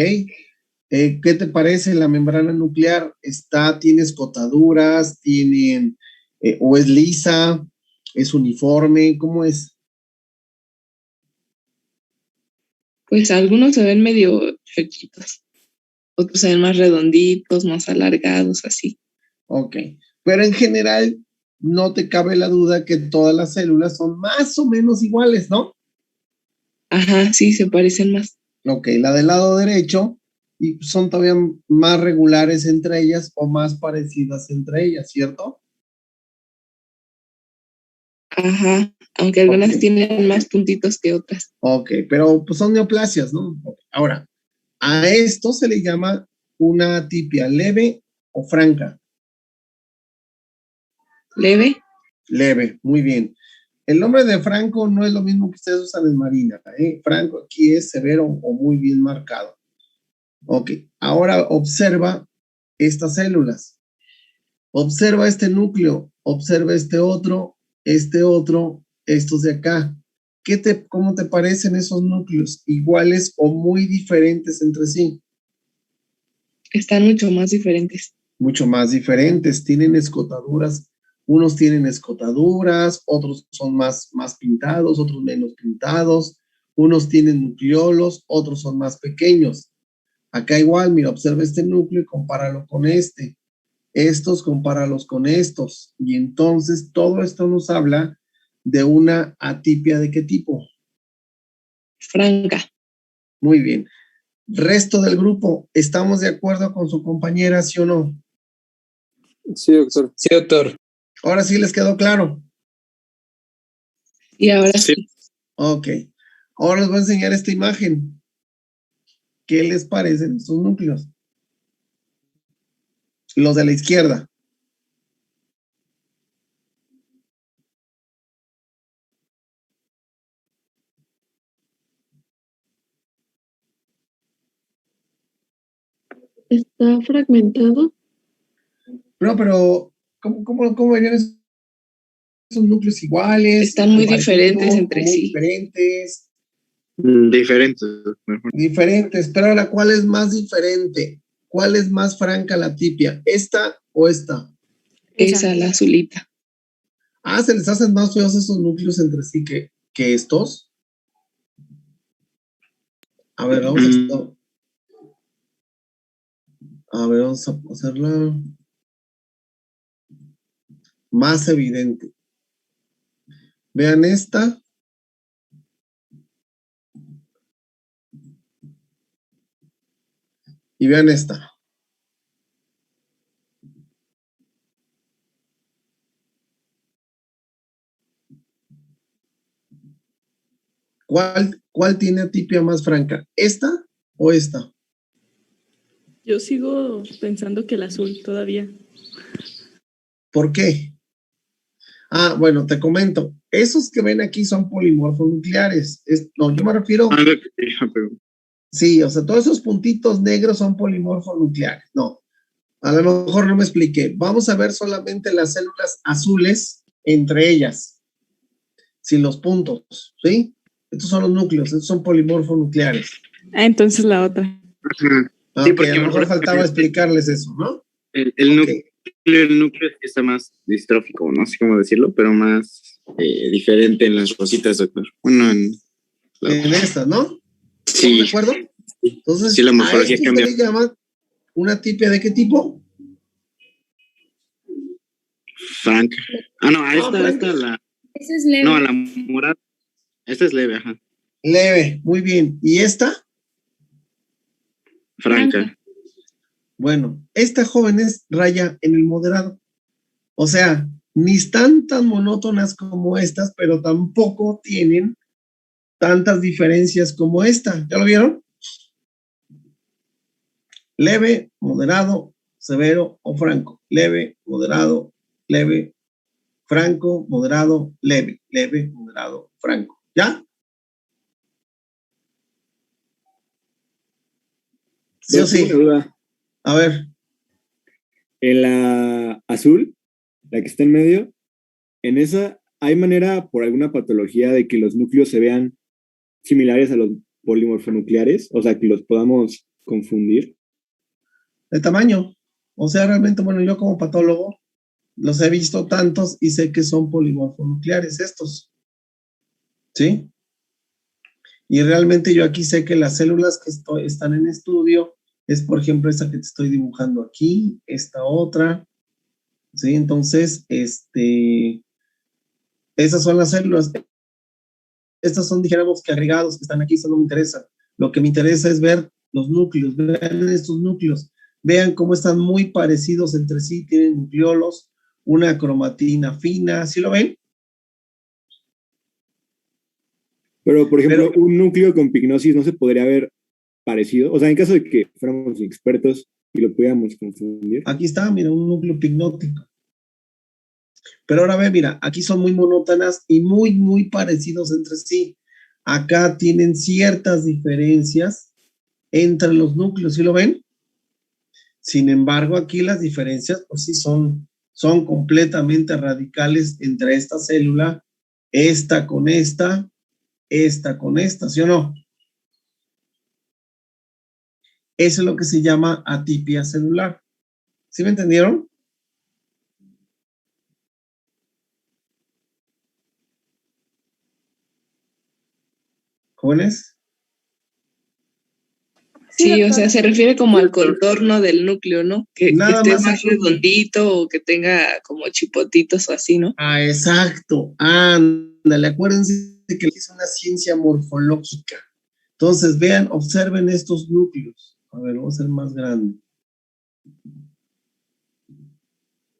¿Qué te parece la membrana nuclear? ¿Tiene escotaduras? ¿O es lisa? ¿Es uniforme? ¿Cómo es? Pues algunos se ven medio chuequitos, otros se ven más redonditos, más alargados, así. Ok. Pero en general, no te cabe la duda que todas las células son más o menos iguales, ¿no? Ajá, sí, se parecen más. Ok, la del lado derecho y son todavía más regulares entre ellas o más parecidas entre ellas, ¿cierto? Ajá, aunque algunas tienen más puntitos que otras. Ok, pero pues son neoplasias, ¿no? Okay. Ahora, a esto se le llama una atipia leve o franca. ¿Leve? Leve, muy bien. El nombre de franco no es lo mismo que ustedes usan en Marina, ¿eh? Franco aquí es severo o muy bien marcado. Ok, ahora observa estas células. Observa este núcleo, observa este otro, estos de acá. ¿Cómo te parecen esos núcleos? ¿Iguales o muy diferentes entre sí? Están mucho más diferentes. Mucho más diferentes. Tienen escotaduras. Unos tienen escotaduras, otros son más pintados, otros menos pintados. Unos tienen nucleolos, otros son más pequeños. Acá igual, mira, observa este núcleo y compáralo con este. Estos, compáralos con estos. Y entonces todo esto nos habla de una atipia ¿de qué tipo? Franca. Muy bien. Resto del grupo, ¿estamos de acuerdo con su compañera, sí o no? Sí, doctor. Sí, doctor. Ahora sí les quedó claro. Y ahora sí. Ok. Ahora les voy a enseñar esta imagen. ¿Qué les parecen estos núcleos? Los de la izquierda. Está fragmentado. No, pero ¿cómo verían esos núcleos iguales? Están muy diferentes entre muy sí. Diferentes. Diferentes. Diferentes. Pero ahora, ¿cuál es más diferente? ¿Cuál es más franca la tipia? ¿Esta o esta? Esa, la azulita. Ah, ¿se les hacen más feos esos núcleos entre sí que estos? A ver, vamos a hacerla más evidente. Vean esta. Y vean esta. ¿Cuál tiene atipia más franca? ¿Esta o esta? Yo sigo pensando que el azul todavía. ¿Por qué? Ah, bueno, te comento. Esos que ven aquí son polimorfos nucleares. No, yo me refiero... Sí, o sea, todos esos puntitos negros son polimorfos nucleares. No, a lo mejor no me expliqué. Vamos a ver solamente las células azules entre ellas, sin los puntos, ¿sí? Estos son los núcleos, estos son polimorfos nucleares. Ah, entonces la otra. Sí, porque a lo mejor faltaba explicarles eso, ¿no? El núcleo está más distrófico, no sé cómo decirlo, pero más diferente en las rositas, doctor. Bueno, en estas, ¿no? Sí. ¿De acuerdo? Entonces, sí, la morfología a esto cambia. se le llama una tipia ¿de qué tipo? Franca. Ah, no, a esta la... Esa es leve. No, a la morada. Esta es leve, ajá. Leve, muy bien. ¿Y esta? Franca. Bueno, esta joven es raya en el moderado. O sea, ni están tan monótonas como estas, pero tampoco tienen tantas diferencias como esta. ¿Ya lo vieron? Leve, moderado, severo o franco. Leve, moderado, leve, franco, moderado, leve, moderado, franco. ¿Ya? ¿Sí o sí? A ver. En la azul, la que está en medio, en esa, ¿hay manera por alguna patología de que los núcleos se vean similares a los polimorfonucleares? O sea, que los podamos confundir. De tamaño. O sea, realmente, bueno, yo como patólogo los he visto tantos y sé que son polimorfonucleares estos. ¿Sí? Y realmente yo aquí sé que las células que están en estudio es, por ejemplo, esta que te estoy dibujando aquí, esta otra. ¿Sí? Entonces, esas son las células. Estas son, dijéramos, que agregados que están aquí, eso no me interesa. Lo que me interesa es ver los núcleos, vean estos núcleos, vean cómo están muy parecidos entre sí, tienen nucleolos, una cromatina fina, ¿sí lo ven? Pero, por ejemplo, un núcleo con pignosis no se podría ver parecido. O sea, en caso de que fuéramos expertos y lo pudiéramos confundir. Aquí está, mira, un núcleo pignótico. Pero ahora ve, mira, aquí son muy monótonas y muy, muy parecidos entre sí. Acá tienen ciertas diferencias entre los núcleos, ¿sí lo ven? Sin embargo, aquí las diferencias, pues sí, son completamente radicales entre esta célula, esta con esta con esta, ¿sí o no? Eso es lo que se llama atipia celular. ¿Sí me entendieron? ¿Jóvenes? Sí, o sea, se refiere como al contorno del núcleo, ¿no? Que esté más redondito o que tenga como chipotitos o así, ¿no? Ah, exacto. Ándale, acuérdense que es una ciencia morfológica. Entonces, vean, observen estos núcleos. A ver, vamos a hacer más grande.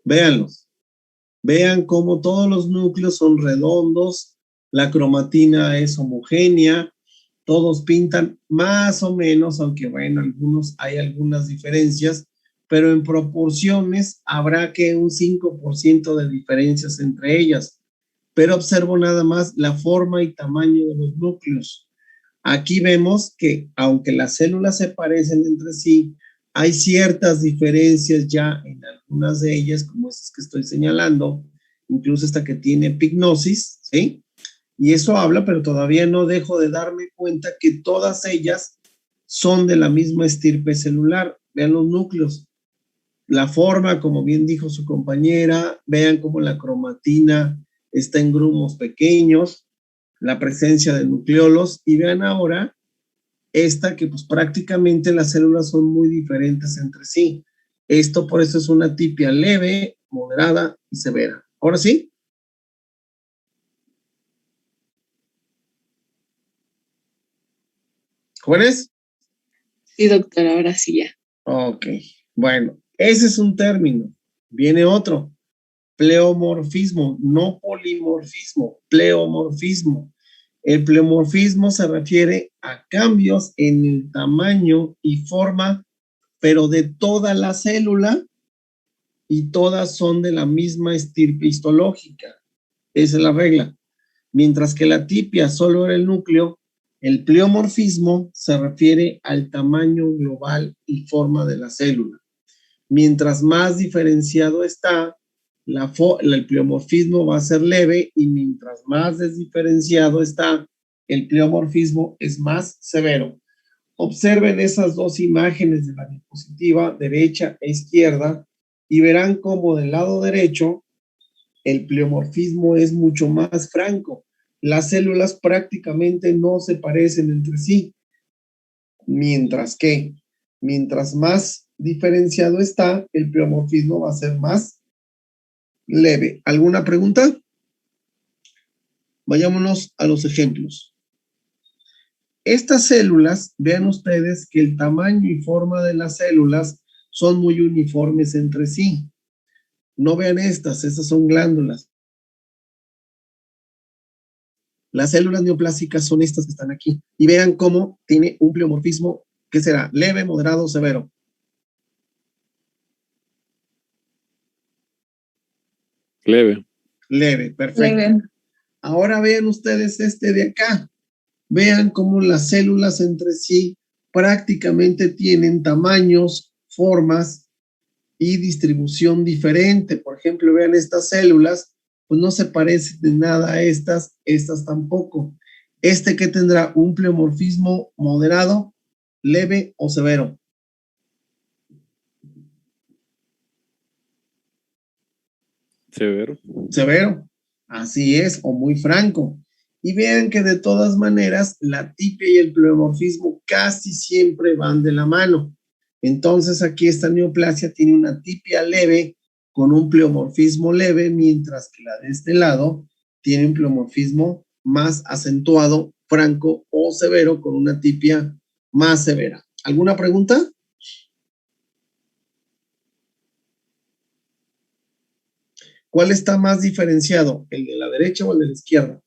Véanlos. Vean cómo todos los núcleos son redondos, la cromatina es homogénea, todos pintan más o menos, aunque bueno, hay algunas diferencias, pero en proporciones habrá que un 5% de diferencias entre ellas. Pero observo nada más la forma y tamaño de los núcleos. Aquí vemos que aunque las células se parecen entre sí, hay ciertas diferencias ya en algunas de ellas, como estas que estoy señalando, incluso esta que tiene pignosis, ¿sí? Y eso habla, pero todavía no dejo de darme cuenta que todas ellas son de la misma estirpe celular. Vean los núcleos. La forma, como bien dijo su compañera, vean cómo la cromatina está en grumos pequeños, la presencia de nucleolos, y vean ahora esta que pues prácticamente las células son muy diferentes entre sí. Esto por eso es una atipia leve, moderada y severa. ¿Ahora sí? ¿Jóvenes? Sí, doctor, ahora sí ya. Ok, bueno, ese es un término. Viene otro, pleomorfismo, no polimorfismo, pleomorfismo. El pleomorfismo se refiere a cambios en el tamaño y forma, pero de toda la célula, y todas son de la misma estirpe histológica. Esa es la regla. Mientras que la atipia solo era el núcleo, el pleomorfismo se refiere al tamaño global y forma de la célula. Mientras más diferenciado está, el pleomorfismo va a ser leve, y mientras más desdiferenciado está, el pleomorfismo es más severo. Observen esas dos imágenes de la diapositiva, derecha e izquierda, y verán cómo del lado derecho el pleomorfismo es mucho más franco. Las células prácticamente no se parecen entre sí, mientras que mientras más diferenciado está, el pleomorfismo va a ser más leve. ¿Alguna pregunta? Vayámonos a los ejemplos. Estas células, vean ustedes que el tamaño y forma de las células son muy uniformes entre sí. No vean estas son glándulas. Las células neoplásicas son estas que están aquí. Y vean cómo tiene un pleomorfismo, ¿qué será? Leve, moderado, severo. Leve. Leve, perfecto. Leve. Ahora vean ustedes este de acá. Vean cómo las células entre sí prácticamente tienen tamaños, formas y distribución diferente. Por ejemplo, vean estas células pues no se parece de nada a estas tampoco. ¿Qué tendrá? ¿Un pleomorfismo moderado, leve o severo? Severo. Severo, así es, o muy franco. Y vean que de todas maneras la tipia y el pleomorfismo casi siempre van de la mano. Entonces aquí esta neoplasia tiene una tipia leve con un pleomorfismo leve, mientras que la de este lado tiene un pleomorfismo más acentuado, franco o severo, con una tipia más severa. ¿Alguna pregunta? ¿Cuál está más diferenciado? ¿El de la derecha o el de la izquierda?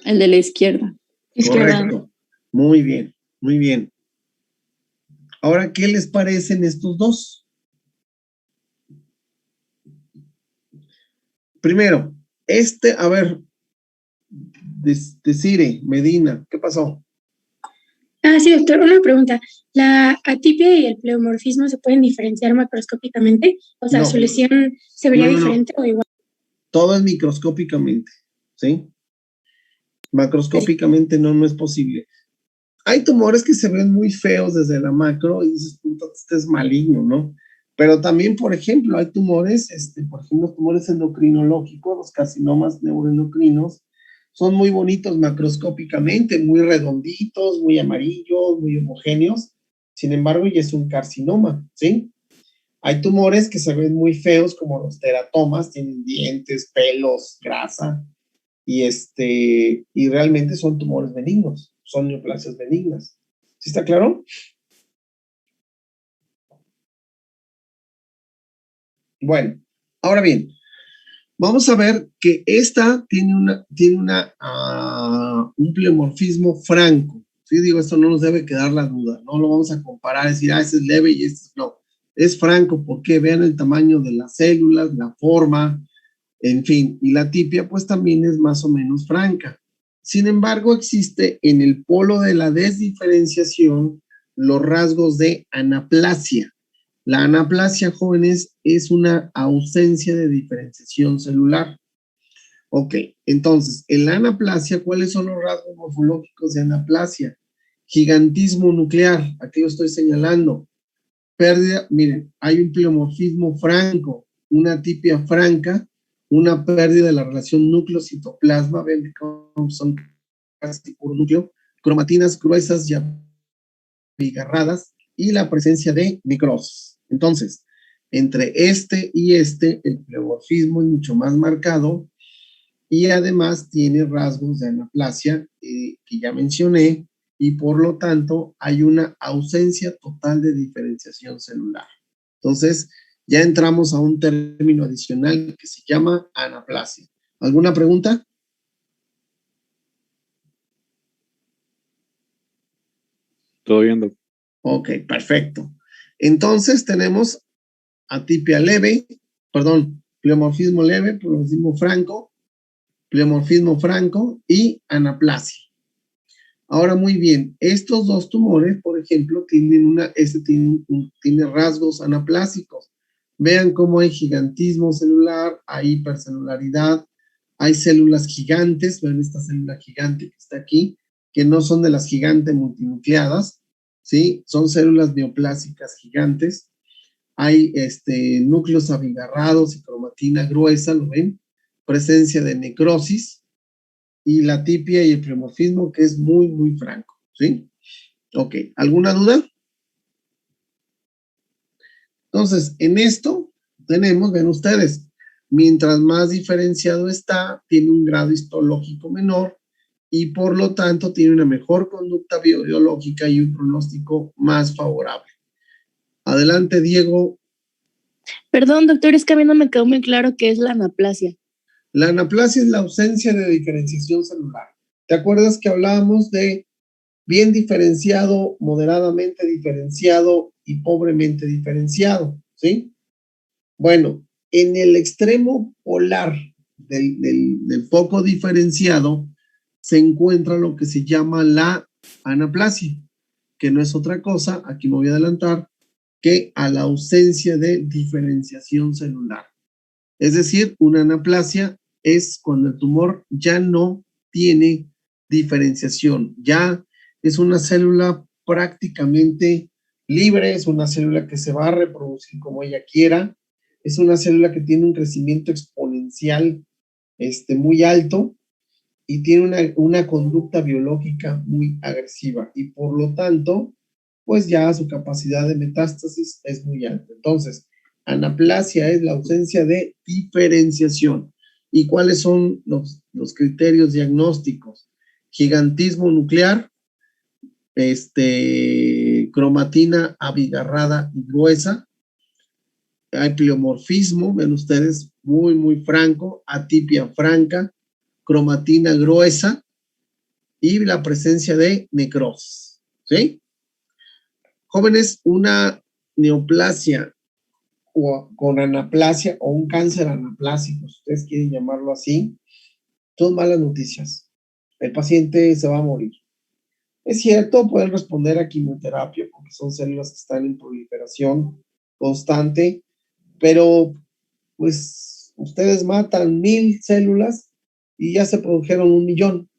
El de la izquierda. Correcto. Muy bien, muy bien. Ahora, ¿qué les parecen estos dos? Primero, a ver, Desire, Medina, ¿qué pasó? Sí, doctor, una pregunta. ¿La atipia y el pleomorfismo se pueden diferenciar macroscópicamente? O sea, No. ¿su lesión se vería No. diferente o igual? Todo es microscópicamente, ¿sí? Macroscópicamente no es posible. Hay tumores que se ven muy feos desde la macro y dices, puta, este es maligno, ¿no? Pero también, por ejemplo, hay tumores, por ejemplo, los tumores endocrinológicos, los carcinomas neuroendocrinos, son muy bonitos macroscópicamente, muy redonditos, muy amarillos, muy homogéneos. Sin embargo, ya es un carcinoma, ¿sí? Hay tumores que se ven muy feos, como los teratomas, tienen dientes, pelos, grasa, y realmente son tumores benignos, son neoplasias benignas. ¿Sí está claro? Bueno, ahora bien, vamos a ver que esta tiene un pleomorfismo franco. Sí, digo, esto no nos debe quedar la duda, no lo vamos a comparar, decir, ese es leve y este no. Es franco porque vean el tamaño de las células, la forma, en fin, y la tipia pues también es más o menos franca. Sin embargo, existe en el polo de la desdiferenciación los rasgos de anaplasia. La anaplasia, jóvenes, es una ausencia de diferenciación celular. Ok, entonces, en la anaplasia, ¿cuáles son los rasgos morfológicos de anaplasia? Gigantismo nuclear, aquí lo estoy señalando. Pérdida, miren, hay un pleomorfismo franco, una tipia franca, una pérdida de la relación núcleo-citoplasma, ven cómo son casi puro núcleo, cromatinas gruesas y abigarradas, y la presencia de necrosis. Entonces, entre y el pleomorfismo es mucho más marcado, y además tiene rasgos de anaplasia que ya mencioné, y por lo tanto hay una ausencia total de diferenciación celular. Entonces, ya entramos a un término adicional que se llama anaplasia. ¿Alguna pregunta? Todo bien, doctor. Ok, perfecto. Entonces tenemos atipia leve, pleomorfismo leve, pleomorfismo franco y anaplasia. Ahora, muy bien, estos dos tumores, por ejemplo, tiene rasgos anaplásicos. Vean cómo hay gigantismo celular, hay hipercelularidad, hay células gigantes, vean esta célula gigante que está aquí, que no son de las gigantes multinucleadas, ¿sí? Son células neoplásicas gigantes. Hay núcleos abigarrados y cromatina gruesa, ¿lo ven? Presencia de necrosis, y la tipia y el pleomorfismo, que es muy, muy franco, ¿sí? Ok, ¿alguna duda? Entonces, en esto tenemos, ven ustedes, mientras más diferenciado está, tiene un grado histológico menor y por lo tanto tiene una mejor conducta biológica y un pronóstico más favorable. Adelante, Diego. Perdón, doctor, es que a mí no me quedó muy claro qué es la anaplasia. La anaplasia es la ausencia de diferenciación celular. ¿Te acuerdas que hablábamos de bien diferenciado, moderadamente diferenciado y pobremente diferenciado? ¿Sí? Bueno, en el extremo polar del foco diferenciado se encuentra lo que se llama la anaplasia, que no es otra cosa, aquí me voy a adelantar, que a la ausencia de diferenciación celular. Es decir, una anaplasia es cuando el tumor ya no tiene diferenciación, ya es una célula prácticamente libre, es una célula que se va a reproducir como ella quiera, es una célula que tiene un crecimiento exponencial muy alto y tiene una conducta biológica muy agresiva y por lo tanto, pues ya su capacidad de metástasis es muy alta. Entonces, anaplasia es la ausencia de diferenciación. ¿Y cuáles son los criterios diagnósticos? Gigantismo nuclear, cromatina abigarrada y gruesa, hay pleomorfismo, ven ustedes, muy, muy franco, atipia franca, cromatina gruesa y la presencia de necrosis, ¿sí? Jóvenes, una neoplasia o con anaplasia o un cáncer anaplásico, si ustedes quieren llamarlo así, son malas noticias. El paciente se va a morir. Es cierto, pueden responder a quimioterapia porque son células que están en proliferación constante, pero pues ustedes matan 1000 células y ya se produjeron 1,000,000,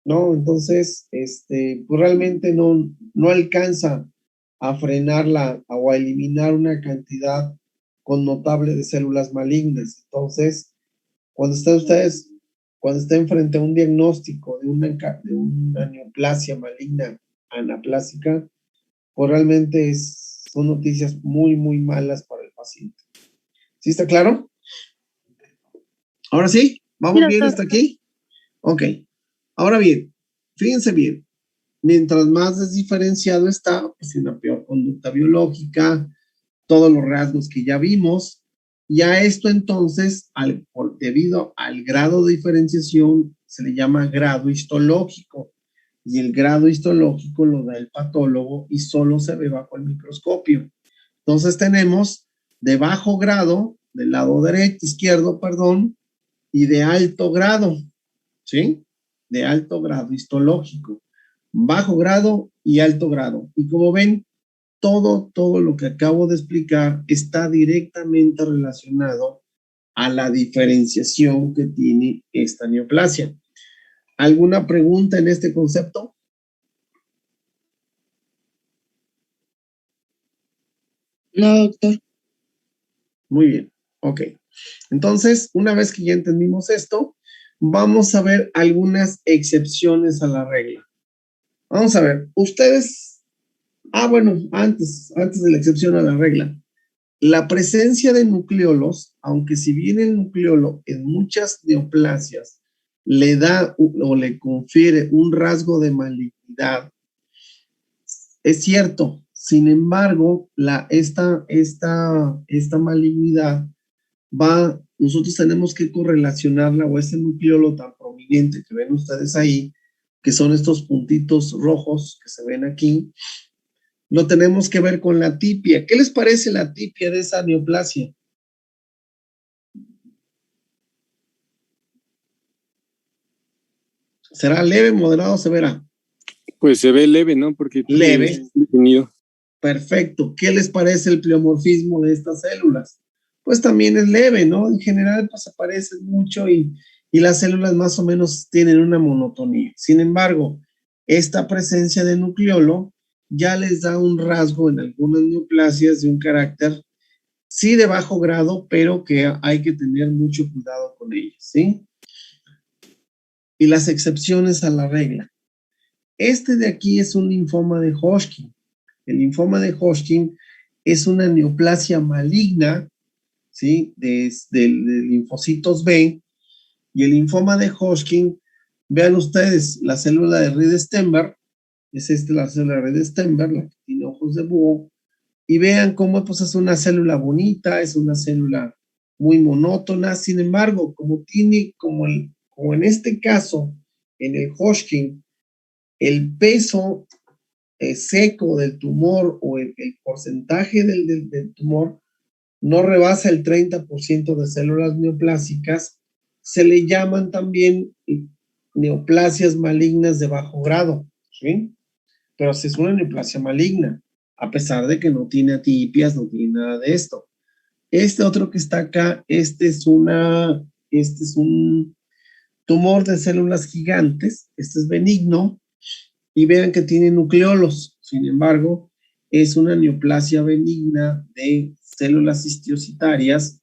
¿no? Entonces, pues realmente no alcanza a frenarla o a eliminar una cantidad connotable de células malignas. Entonces, cuando estén frente a un diagnóstico de una neoplasia maligna anaplásica, pues realmente son noticias muy, muy malas para el paciente. ¿Sí está claro? Ahora sí, ¿vamos bien hasta aquí? Ok. Ahora bien, fíjense bien, mientras más desdiferenciado está, pues una peor conducta biológica, todos los rasgos que ya vimos, y a esto entonces, debido al grado de diferenciación, se le llama grado histológico, y el grado histológico lo da el patólogo y solo se ve bajo el microscopio. Entonces tenemos de bajo grado, del lado izquierdo, y de alto grado, ¿sí? De alto grado histológico, bajo grado y alto grado. Y como ven, todo lo que acabo de explicar está directamente relacionado a la diferenciación que tiene esta neoplasia. ¿Alguna pregunta en este concepto? No, doctor. Muy bien, ok. Entonces, una vez que ya entendimos esto, vamos a ver algunas excepciones a la regla. Vamos a ver, ustedes, bueno, antes de la excepción a la regla, la presencia de nucleolos, aunque si bien el nucleolo en muchas neoplasias le da o le confiere un rasgo de malignidad, es cierto. Sin embargo, esta malignidad nosotros tenemos que correlacionarla o ese nucleolo tan prominente que ven ustedes ahí, que son estos puntitos rojos que se ven aquí, lo tenemos que ver con la atipia. ¿Qué les parece la atipia de esa neoplasia? ¿Será leve, moderado o severa? Pues se ve leve, ¿no? Porque leve. Es definido. Perfecto. ¿Qué les parece el pleomorfismo de estas células? Pues también es leve, ¿no? En general, pues se parecen mucho y las células más o menos tienen una monotonía. Sin embargo, esta presencia de nucleolo ya les da un rasgo en algunas neoplasias de un carácter, sí de bajo grado, pero que hay que tener mucho cuidado con ellas, ¿sí? Y las excepciones a la regla. Este de aquí es un linfoma de Hodgkin. El linfoma de Hodgkin es una neoplasia maligna, ¿sí? De linfocitos B. Y el linfoma de Hodgkin, vean ustedes, la célula de Reed-Steinberg, es la célula de Reed-Steinberg, la que tiene ojos de búho, y vean cómo pues, es una célula bonita, es una célula muy monótona. Sin embargo, como en este caso, en el Hodgkin, el peso seco del tumor o el porcentaje del tumor no rebasa el 30% de células neoplásicas, se le llaman también neoplasias malignas de bajo grado, ¿sí? Pero si es una neoplasia maligna, a pesar de que no tiene atipias, no tiene nada de esto. Este otro que está acá, este es un tumor de células gigantes, este es benigno, y vean que tiene nucleolos. Sin embargo, es una neoplasia benigna de células histiocitarias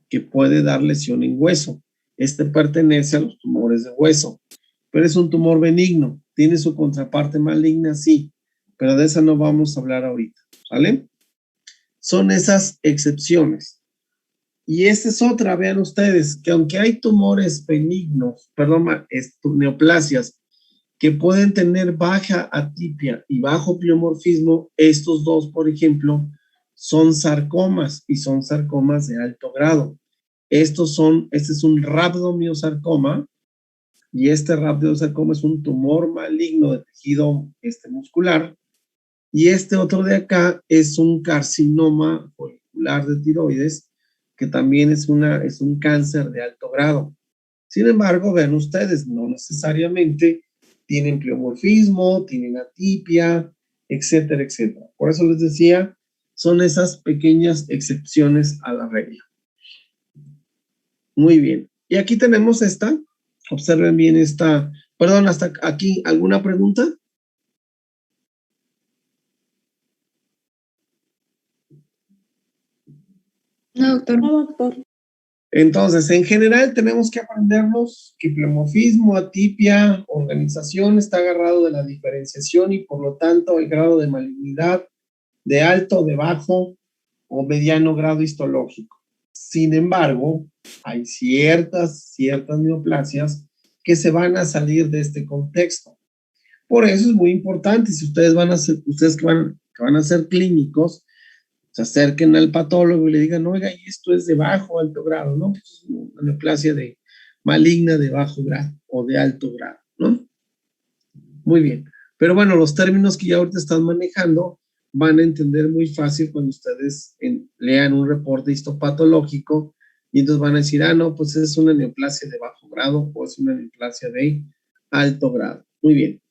que puede dar lesión en hueso. Este pertenece a los tumores de hueso, pero es un tumor benigno. ¿Tiene su contraparte maligna? Sí, pero de esa no vamos a hablar ahorita, ¿vale? Son esas excepciones. Y esta es otra, vean ustedes, que aunque hay tumores benignos, neoplasias, que pueden tener baja atipia y bajo pleomorfismo, estos dos, por ejemplo, son sarcomas y son sarcomas de alto grado. Este es un rhabdomiosarcoma y este rhabdomiosarcoma es un tumor maligno de tejido muscular y este otro de acá es un carcinoma folicular de tiroides que también es un cáncer de alto grado. Sin embargo, vean ustedes, no necesariamente tienen pleomorfismo, tienen atipia, etcétera, etcétera. Por eso les decía, son esas pequeñas excepciones a la regla. Muy bien. Y aquí tenemos esta. Observen bien esta. Perdón, hasta aquí, ¿alguna pregunta? No, doctor. No, doctor. Entonces, en general tenemos que aprendernos que pleomorfismo, atipia, organización está agarrado de la diferenciación y por lo tanto el grado de malignidad de alto, de bajo o mediano grado histológico. Sin embargo, hay ciertas neoplasias que se van a salir de este contexto. Por eso es muy importante, si ustedes que van a ser clínicos, se acerquen al patólogo y le digan, oiga, y esto es de bajo o alto grado, ¿no? Pues es una neoplasia maligna de bajo grado o de alto grado, ¿no? Muy bien. Pero bueno, los términos que ya ahorita están manejando van a entender muy fácil cuando ustedes lean un reporte histopatológico y entonces van a decir, no, pues es una neoplasia de bajo grado o es una neoplasia de alto grado. Muy bien.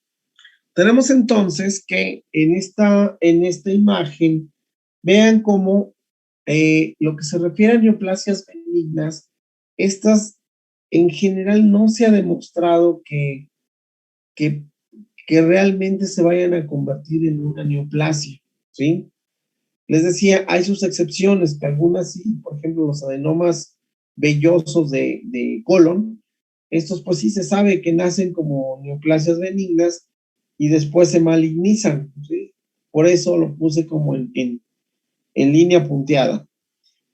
Tenemos entonces que en esta imagen vean cómo lo que se refiere a neoplasias benignas, estas en general no se ha demostrado que realmente se vayan a convertir en una neoplasia, ¿sí? Les decía, hay sus excepciones, que algunas sí, por ejemplo, los adenomas vellosos de colon, estos pues sí se sabe que nacen como neoplasias benignas y después se malignizan, ¿sí? Por eso lo puse como en línea punteada.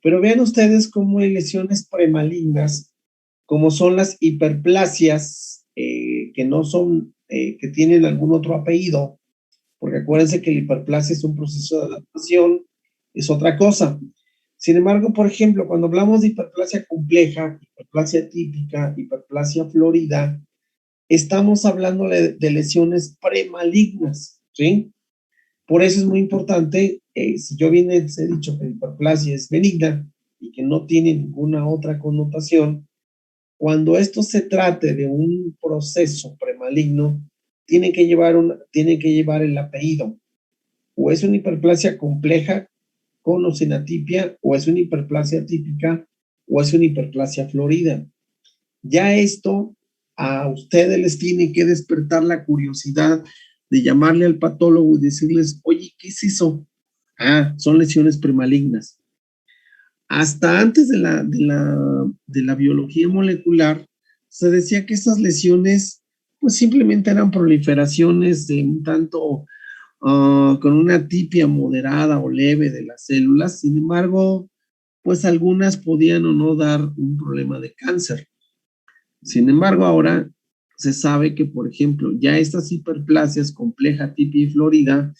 Pero vean ustedes cómo hay lesiones premalignas, como son las hiperplasias, que no son, que tienen algún otro apellido, porque acuérdense que la hiperplasia es un proceso de adaptación, es otra cosa. Sin embargo, por ejemplo, cuando hablamos de hiperplasia compleja, hiperplasia típica, hiperplasia florida, estamos hablando de lesiones premalignas, ¿sí? Por eso es muy importante, si yo bien les he dicho que la hiperplasia es benigna y que no tiene ninguna otra connotación, cuando esto se trate de un proceso premaligno, tiene que llevar el apellido. O es una hiperplasia compleja con o sin atipia, o es una hiperplasia típica, o es una hiperplasia florida. Ya esto a ustedes les tiene que despertar la curiosidad de llamarle al patólogo y decirles, oye, ¿qué es eso? Son lesiones premalignas. Hasta antes de la biología molecular, se decía que estas lesiones pues simplemente eran proliferaciones de un tanto con una atipia moderada o leve de las células. Sin embargo, pues algunas podían o no dar un problema de cáncer. Sin embargo, ahora se sabe que, por ejemplo, ya estas hiperplasias compleja, atipia y florida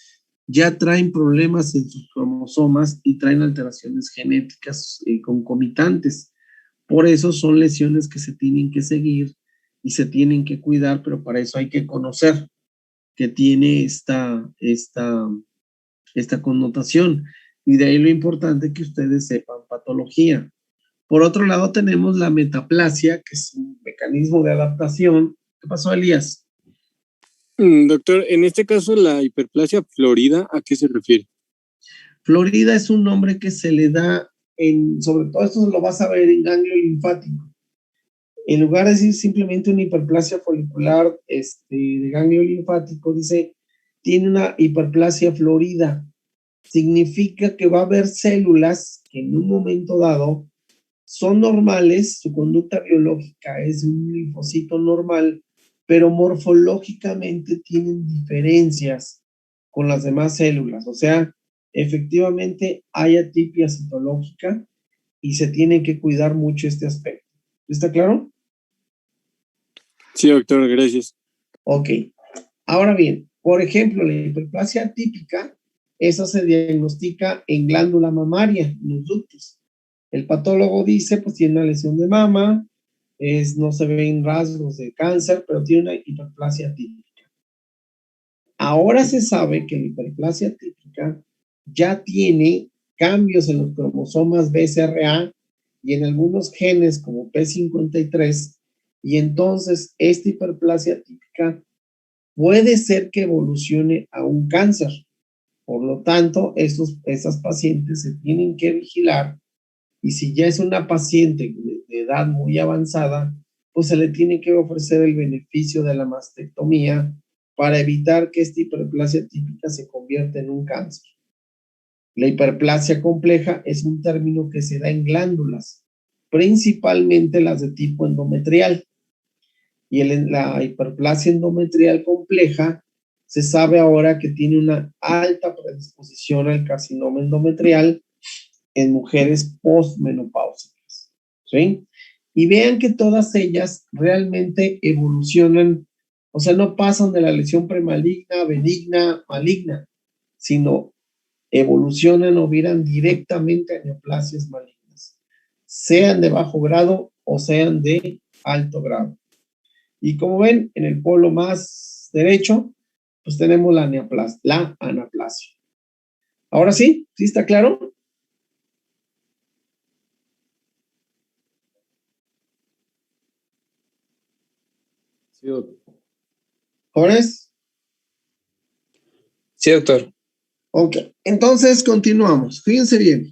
ya traen problemas en sus cromosomas y traen alteraciones genéticas concomitantes. Por eso son lesiones que se tienen que seguir y se tienen que cuidar, pero para eso hay que conocer que tiene esta connotación. Y de ahí lo importante que ustedes sepan patología. Por otro lado, tenemos la metaplasia, que es un mecanismo de adaptación. ¿Qué pasó, Elías? Doctor, en este caso, la hiperplasia florida, ¿a qué se refiere? Florida es un nombre que se le da sobre todo esto lo vas a ver en ganglio linfático. En lugar de decir simplemente una hiperplasia folicular de ganglio linfático, dice, tiene una hiperplasia florida. Significa que va a haber células que en un momento dado son normales, su conducta biológica es un linfocito normal, pero morfológicamente tienen diferencias con las demás células. O sea, efectivamente hay atipia citológica y se tiene que cuidar mucho este aspecto. ¿Está claro? Sí, doctor, gracias. Ok. Ahora bien, por ejemplo, la hiperplasia atípica, esa se diagnostica en glándula mamaria, en los ductos. El patólogo dice, pues tiene una lesión de mama, no se ven rasgos de cáncer, pero tiene una hiperplasia atípica. Ahora se sabe que la hiperplasia atípica ya tiene cambios en los cromosomas BCRA y en algunos genes como P53, y entonces esta hiperplasia atípica puede ser que evolucione a un cáncer. Por lo tanto, esas pacientes se tienen que vigilar, y si ya es una paciente de edad muy avanzada, pues se le tiene que ofrecer el beneficio de la mastectomía para evitar que esta hiperplasia típica se convierta en un cáncer. La hiperplasia compleja es un término que se da en glándulas, principalmente las de tipo endometrial. Y la hiperplasia endometrial compleja se sabe ahora que tiene una alta predisposición al carcinoma endometrial en mujeres postmenopáusicas, ¿sí? Y vean que todas ellas realmente evolucionan, o sea, no pasan de la lesión premaligna, benigna, maligna, sino evolucionan o viran directamente a neoplasias malignas, sean de bajo grado o sean de alto grado. Y como ven, en el polo más derecho, pues tenemos la anaplasia. Ahora sí, ¿sí está claro? Sí, doctor. ¿Jóvenes? Sí, doctor. Ok, entonces continuamos. Fíjense bien.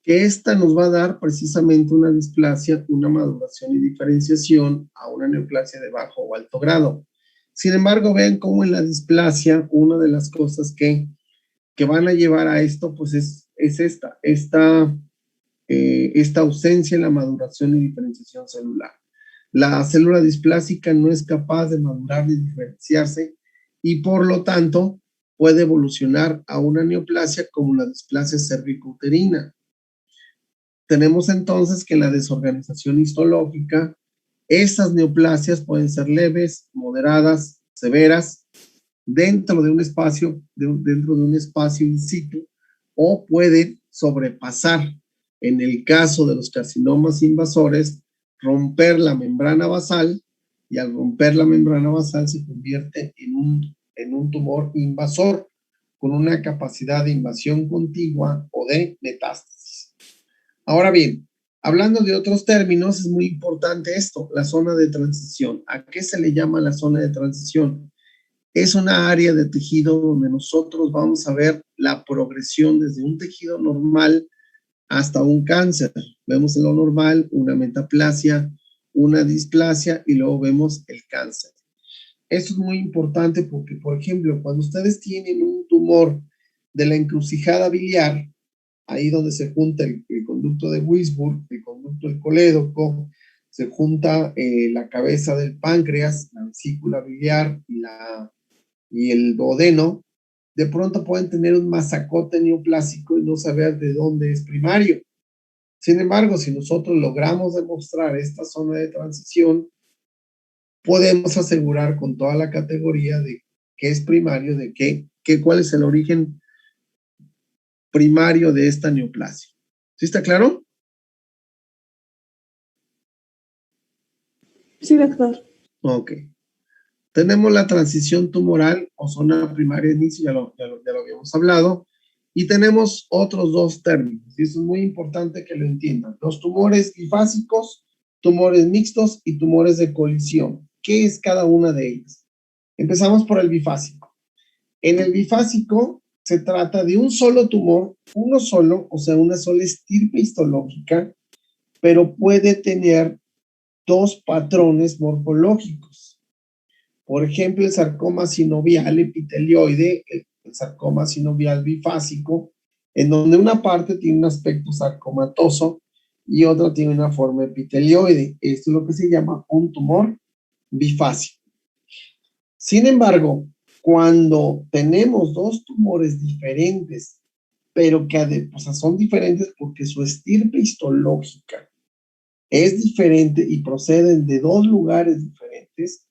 Que esta nos va a dar precisamente una displasia, una maduración y diferenciación a una neoplasia de bajo o alto grado. Sin embargo, vean cómo en la displasia, una de las cosas que van a llevar a esto, pues es esta ausencia en la maduración y diferenciación celular. La célula displásica no es capaz de madurar ni diferenciarse y por lo tanto puede evolucionar a una neoplasia como la displasia cervicouterina. Tenemos entonces que la desorganización histológica, esas neoplasias pueden ser leves, moderadas, severas, dentro de un espacio in situ, o pueden sobrepasar, en el caso de los carcinomas invasores, romper la membrana basal, y al romper la membrana basal se convierte en un tumor invasor con una capacidad de invasión contigua o de metástasis. Ahora bien, hablando de otros términos, es muy importante esto, la zona de transición. ¿A qué se le llama la zona de transición? Es una área de tejido donde nosotros vamos a ver la progresión desde un tejido normal hasta un cáncer. Vemos en lo normal una metaplasia, una displasia y luego vemos el cáncer. Esto es muy importante porque, por ejemplo, cuando ustedes tienen un tumor de la encrucijada biliar, ahí donde se junta el conducto de Wisburg, el conducto del colédoco, se junta la cabeza del páncreas, la vesícula biliar y el duodeno, de pronto pueden tener un masacote neoplásico y no saber de dónde es primario. Sin embargo, si nosotros logramos demostrar esta zona de transición, podemos asegurar con toda la categoría de qué es primario, de cuál es el origen primario de esta neoplasia. ¿Sí está claro? Sí, doctor. Ok. Tenemos la transición tumoral o zona primaria de inicio, ya lo habíamos hablado, y tenemos otros dos términos, y eso es muy importante que lo entiendan. Los tumores bifásicos, tumores mixtos y tumores de colisión. ¿Qué es cada una de ellas? Empezamos por el bifásico. En el bifásico se trata de un solo tumor, uno solo, o sea, una sola estirpe histológica, pero puede tener dos patrones morfológicos. Por ejemplo, el sarcoma sinovial epitelioide, el sarcoma sinovial bifásico, en donde una parte tiene un aspecto sarcomatoso y otra tiene una forma epitelioide. Esto es lo que se llama un tumor bifásico. Sin embargo, cuando tenemos dos tumores diferentes, pero que o sea, son diferentes porque su estirpe histológica es diferente y proceden de dos lugares diferentes,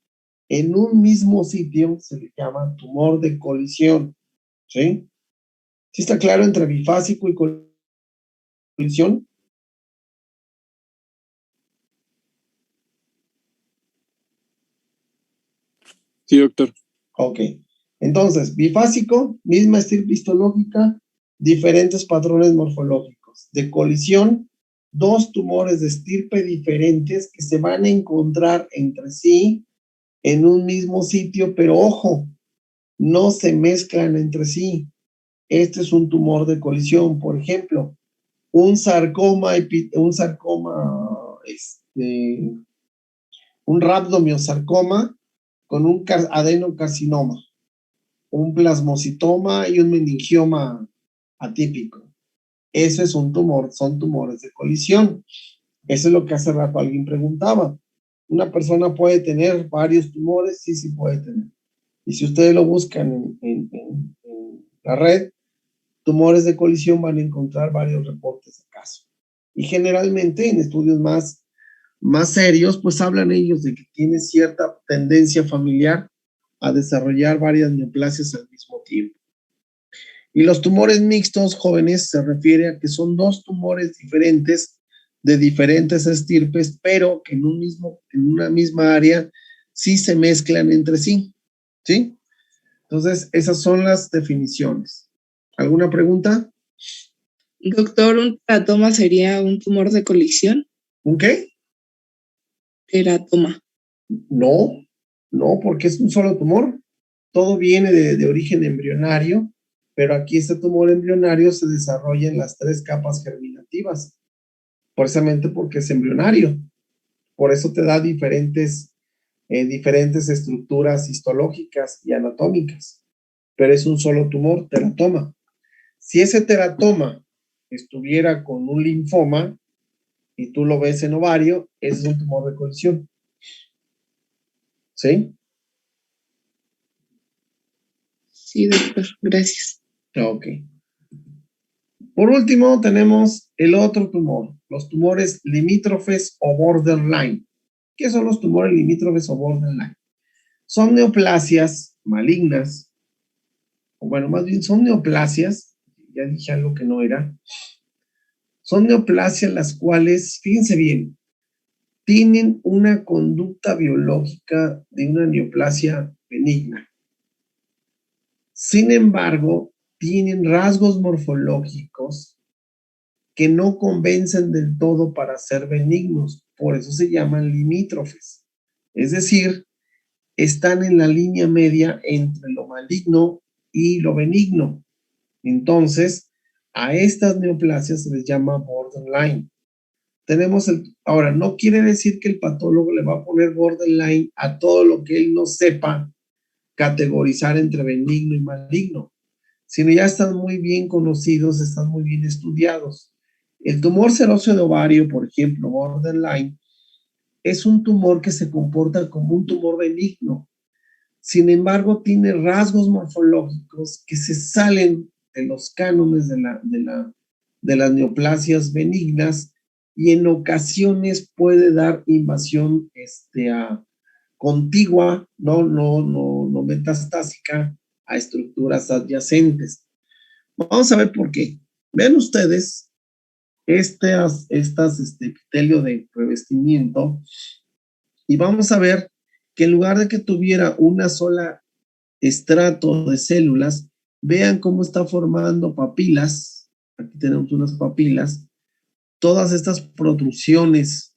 en un mismo sitio se le llama tumor de colisión. ¿Sí? ¿Sí está claro entre bifásico y colisión? Sí, doctor. Ok. Entonces, bifásico, misma estirpe histológica, diferentes patrones morfológicos. De colisión, dos tumores de estirpe diferentes que se van a encontrar entre sí en un mismo sitio, pero ojo, no se mezclan entre sí. Este es un tumor de colisión, por ejemplo, un sarcoma, un rhabdomyosarcoma con un adenocarcinoma, un plasmocitoma y un meningioma atípico. Eso es un tumor, son tumores de colisión. Eso es lo que hace rato alguien preguntaba. ¿Una persona puede tener varios tumores? Sí, sí puede tener. Y si ustedes lo buscan en la red, tumores de colisión, van a encontrar varios reportes de caso. Y generalmente en estudios más serios, pues hablan ellos de que tiene cierta tendencia familiar a desarrollar varias neoplasias al mismo tiempo. Y los tumores mixtos jóvenes se refiere a que son dos tumores diferentes de diferentes estirpes, pero que en una misma área sí se mezclan entre sí. ¿Sí? Entonces, esas son las definiciones. ¿Alguna pregunta? Doctor, ¿un teratoma sería un tumor de colisión? ¿Un qué? Teratoma. No, porque es un solo tumor. Todo viene de origen embrionario, pero aquí este tumor embrionario se desarrolla en las 3 capas germinativas, precisamente porque es embrionario. Por eso te da diferentes estructuras histológicas y anatómicas, pero es un solo tumor, teratoma. Si ese teratoma estuviera con un linfoma y tú lo ves en ovario, ese es un tumor de colisión. ¿Sí? Sí, doctor, gracias. Ok. Por último, tenemos el otro tumor, los tumores limítrofes o borderline. ¿Qué son los tumores limítrofes o borderline? Son neoplasias malignas, o bueno, más bien son neoplasias, ya dije algo que no era. Son neoplasias las cuales, fíjense bien, tienen una conducta biológica de una neoplasia benigna. Sin embargo, tienen rasgos morfológicos que no convencen del todo para ser benignos, por eso se llaman limítrofes. Es decir, están en la línea media entre lo maligno y lo benigno. Entonces, a estas neoplasias se les llama borderline. Ahora, no quiere decir que el patólogo le va a poner borderline a todo lo que él no sepa categorizar entre benigno y maligno, sino ya están muy bien conocidos, están muy bien estudiados. El tumor seroso de ovario, por ejemplo, borderline, es un tumor que se comporta como un tumor benigno. Sin embargo, tiene rasgos morfológicos que se salen de los cánones de las neoplasias benignas y en ocasiones puede dar invasión contigua, no metastásica, a estructuras adyacentes. Vamos a ver por qué. Vean ustedes epitelio de revestimiento y vamos a ver que en lugar de que tuviera una sola estrato de células, vean cómo está formando papilas. Aquí tenemos unas papilas. Todas estas protrusiones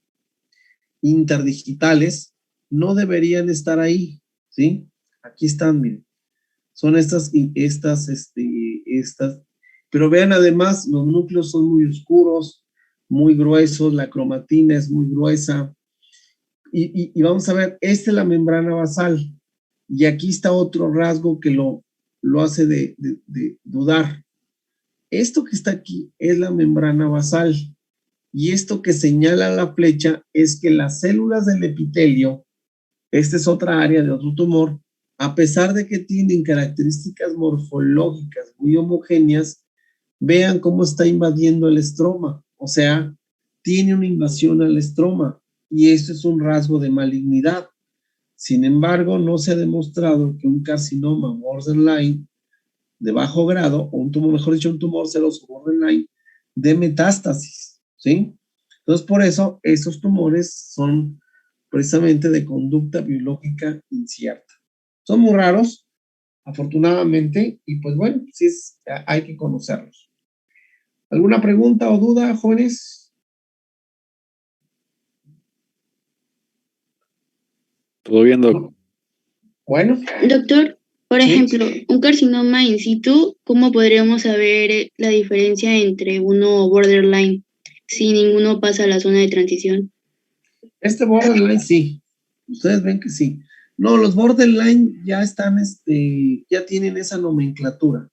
interdigitales no deberían estar ahí, ¿sí? Aquí están, miren. Son estas estas, pero vean además, los núcleos son muy oscuros, muy gruesos, la cromatina es muy gruesa, y vamos a ver, esta es la membrana basal, y aquí está otro rasgo que lo hace de dudar. Esto que está aquí es la membrana basal, y esto que señala la flecha es que las células del epitelio, esta es otra área de otro tumor, a pesar de que tienen características morfológicas muy homogéneas, vean cómo está invadiendo el estroma, o sea, tiene una invasión al estroma, y esto es un rasgo de malignidad. Sin embargo, no se ha demostrado que un carcinoma borderline de bajo grado, o un tumor, mejor dicho, un tumor seroso borderline de metástasis, ¿sí? Entonces, por eso, esos tumores son precisamente de conducta biológica incierta. Son muy raros, afortunadamente, y pues bueno, sí hay que conocerlos. ¿Alguna pregunta o duda, jóvenes? Todo bien, Doc. Bueno. Doctor, por Sí. ejemplo, un carcinoma in situ, ¿cómo podríamos saber la diferencia entre uno borderline si ninguno pasa a la zona de transición? Este borderline sí, ustedes ven que sí. No, los borderline ya están, ya tienen esa nomenclatura,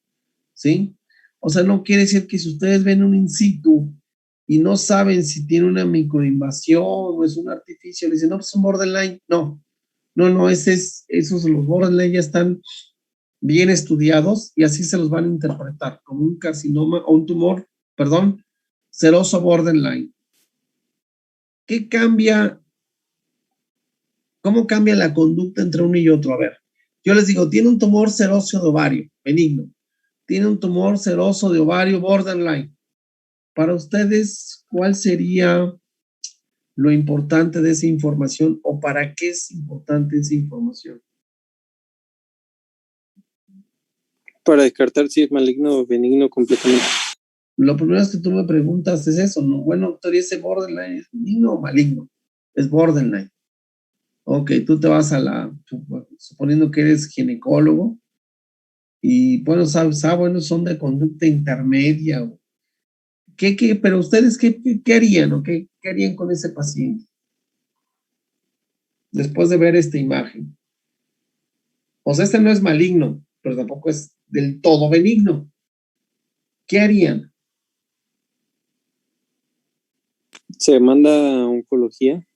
¿sí? O sea, no quiere decir que si ustedes ven un in situ y no saben si tiene una microinvasión o es un artificio, le dicen, no, pues es un borderline. No, esos los borderline ya están bien estudiados y así se los van a interpretar como un carcinoma o un tumor, perdón, seroso borderline. ¿Qué cambia? ¿Cómo cambia la conducta entre uno y otro? A ver, yo les digo, tiene un tumor seroso de ovario, benigno. Tiene un tumor seroso de ovario borderline. Para ustedes, ¿cuál sería lo importante de esa información o para qué es importante esa información? Para descartar si es maligno o benigno completamente. Lo primero es que tú me preguntas es eso, ¿no? Bueno, doctor, ¿y ese borderline es benigno o maligno? Es borderline. Ok, tú te vas suponiendo que eres ginecólogo, y bueno, bueno, son de conducta intermedia. Pero ustedes, ¿qué harían o qué harían con ese paciente? Después de ver esta imagen. O sea, este no es maligno, pero tampoco es del todo benigno. ¿Qué harían? ¿Se manda a oncología?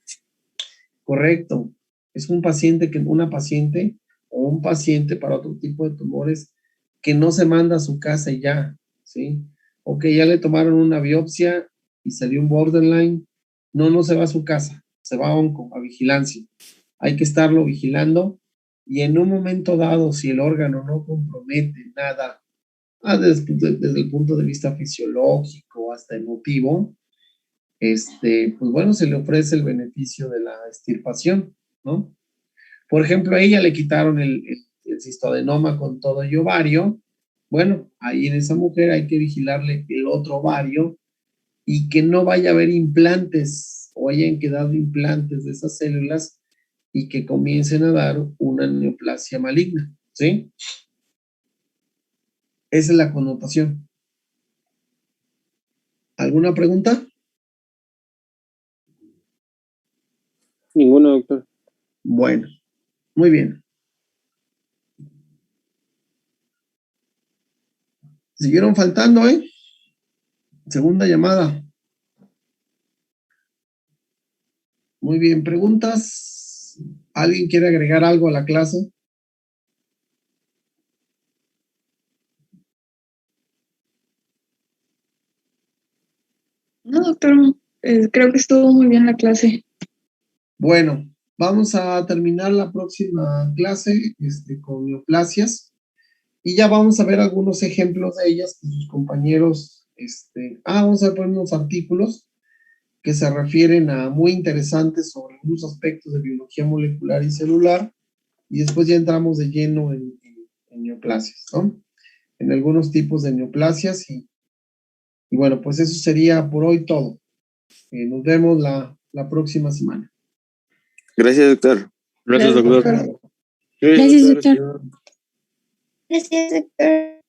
Correcto. Es una paciente o un paciente para otro tipo de tumores que no se manda a su casa y ya, ¿sí? O que ya le tomaron una biopsia y salió un borderline. No se va a su casa, se va a vigilancia. Hay que estarlo vigilando y en un momento dado, si el órgano no compromete nada, desde el punto de vista fisiológico hasta emotivo, pues bueno, se le ofrece el beneficio de la extirpación, ¿no? Por ejemplo, a ella le quitaron el cistoadenoma con todo y ovario. Bueno, ahí en esa mujer hay que vigilarle el otro ovario y que no vaya a haber implantes o hayan quedado implantes de esas células y que comiencen a dar una neoplasia maligna, ¿sí? Esa es la connotación. ¿Alguna pregunta? Ninguno, doctor. Bueno, muy bien. Siguieron faltando, ¿eh? Segunda llamada. Muy bien, ¿preguntas? ¿Alguien quiere agregar algo a la clase? No, doctor, creo que estuvo muy bien la clase. Bueno, vamos a terminar la próxima clase con neoplasias y ya vamos a ver algunos ejemplos de ellas que sus compañeros, vamos a poner unos artículos que se refieren a muy interesantes sobre algunos aspectos de biología molecular y celular y después ya entramos de lleno en neoplasias, ¿no? En algunos tipos de neoplasias y bueno, pues eso sería por hoy todo. Nos vemos la próxima semana. Gracias, doctor. Gracias, doctor. Gracias, doctor. Gracias, doctor.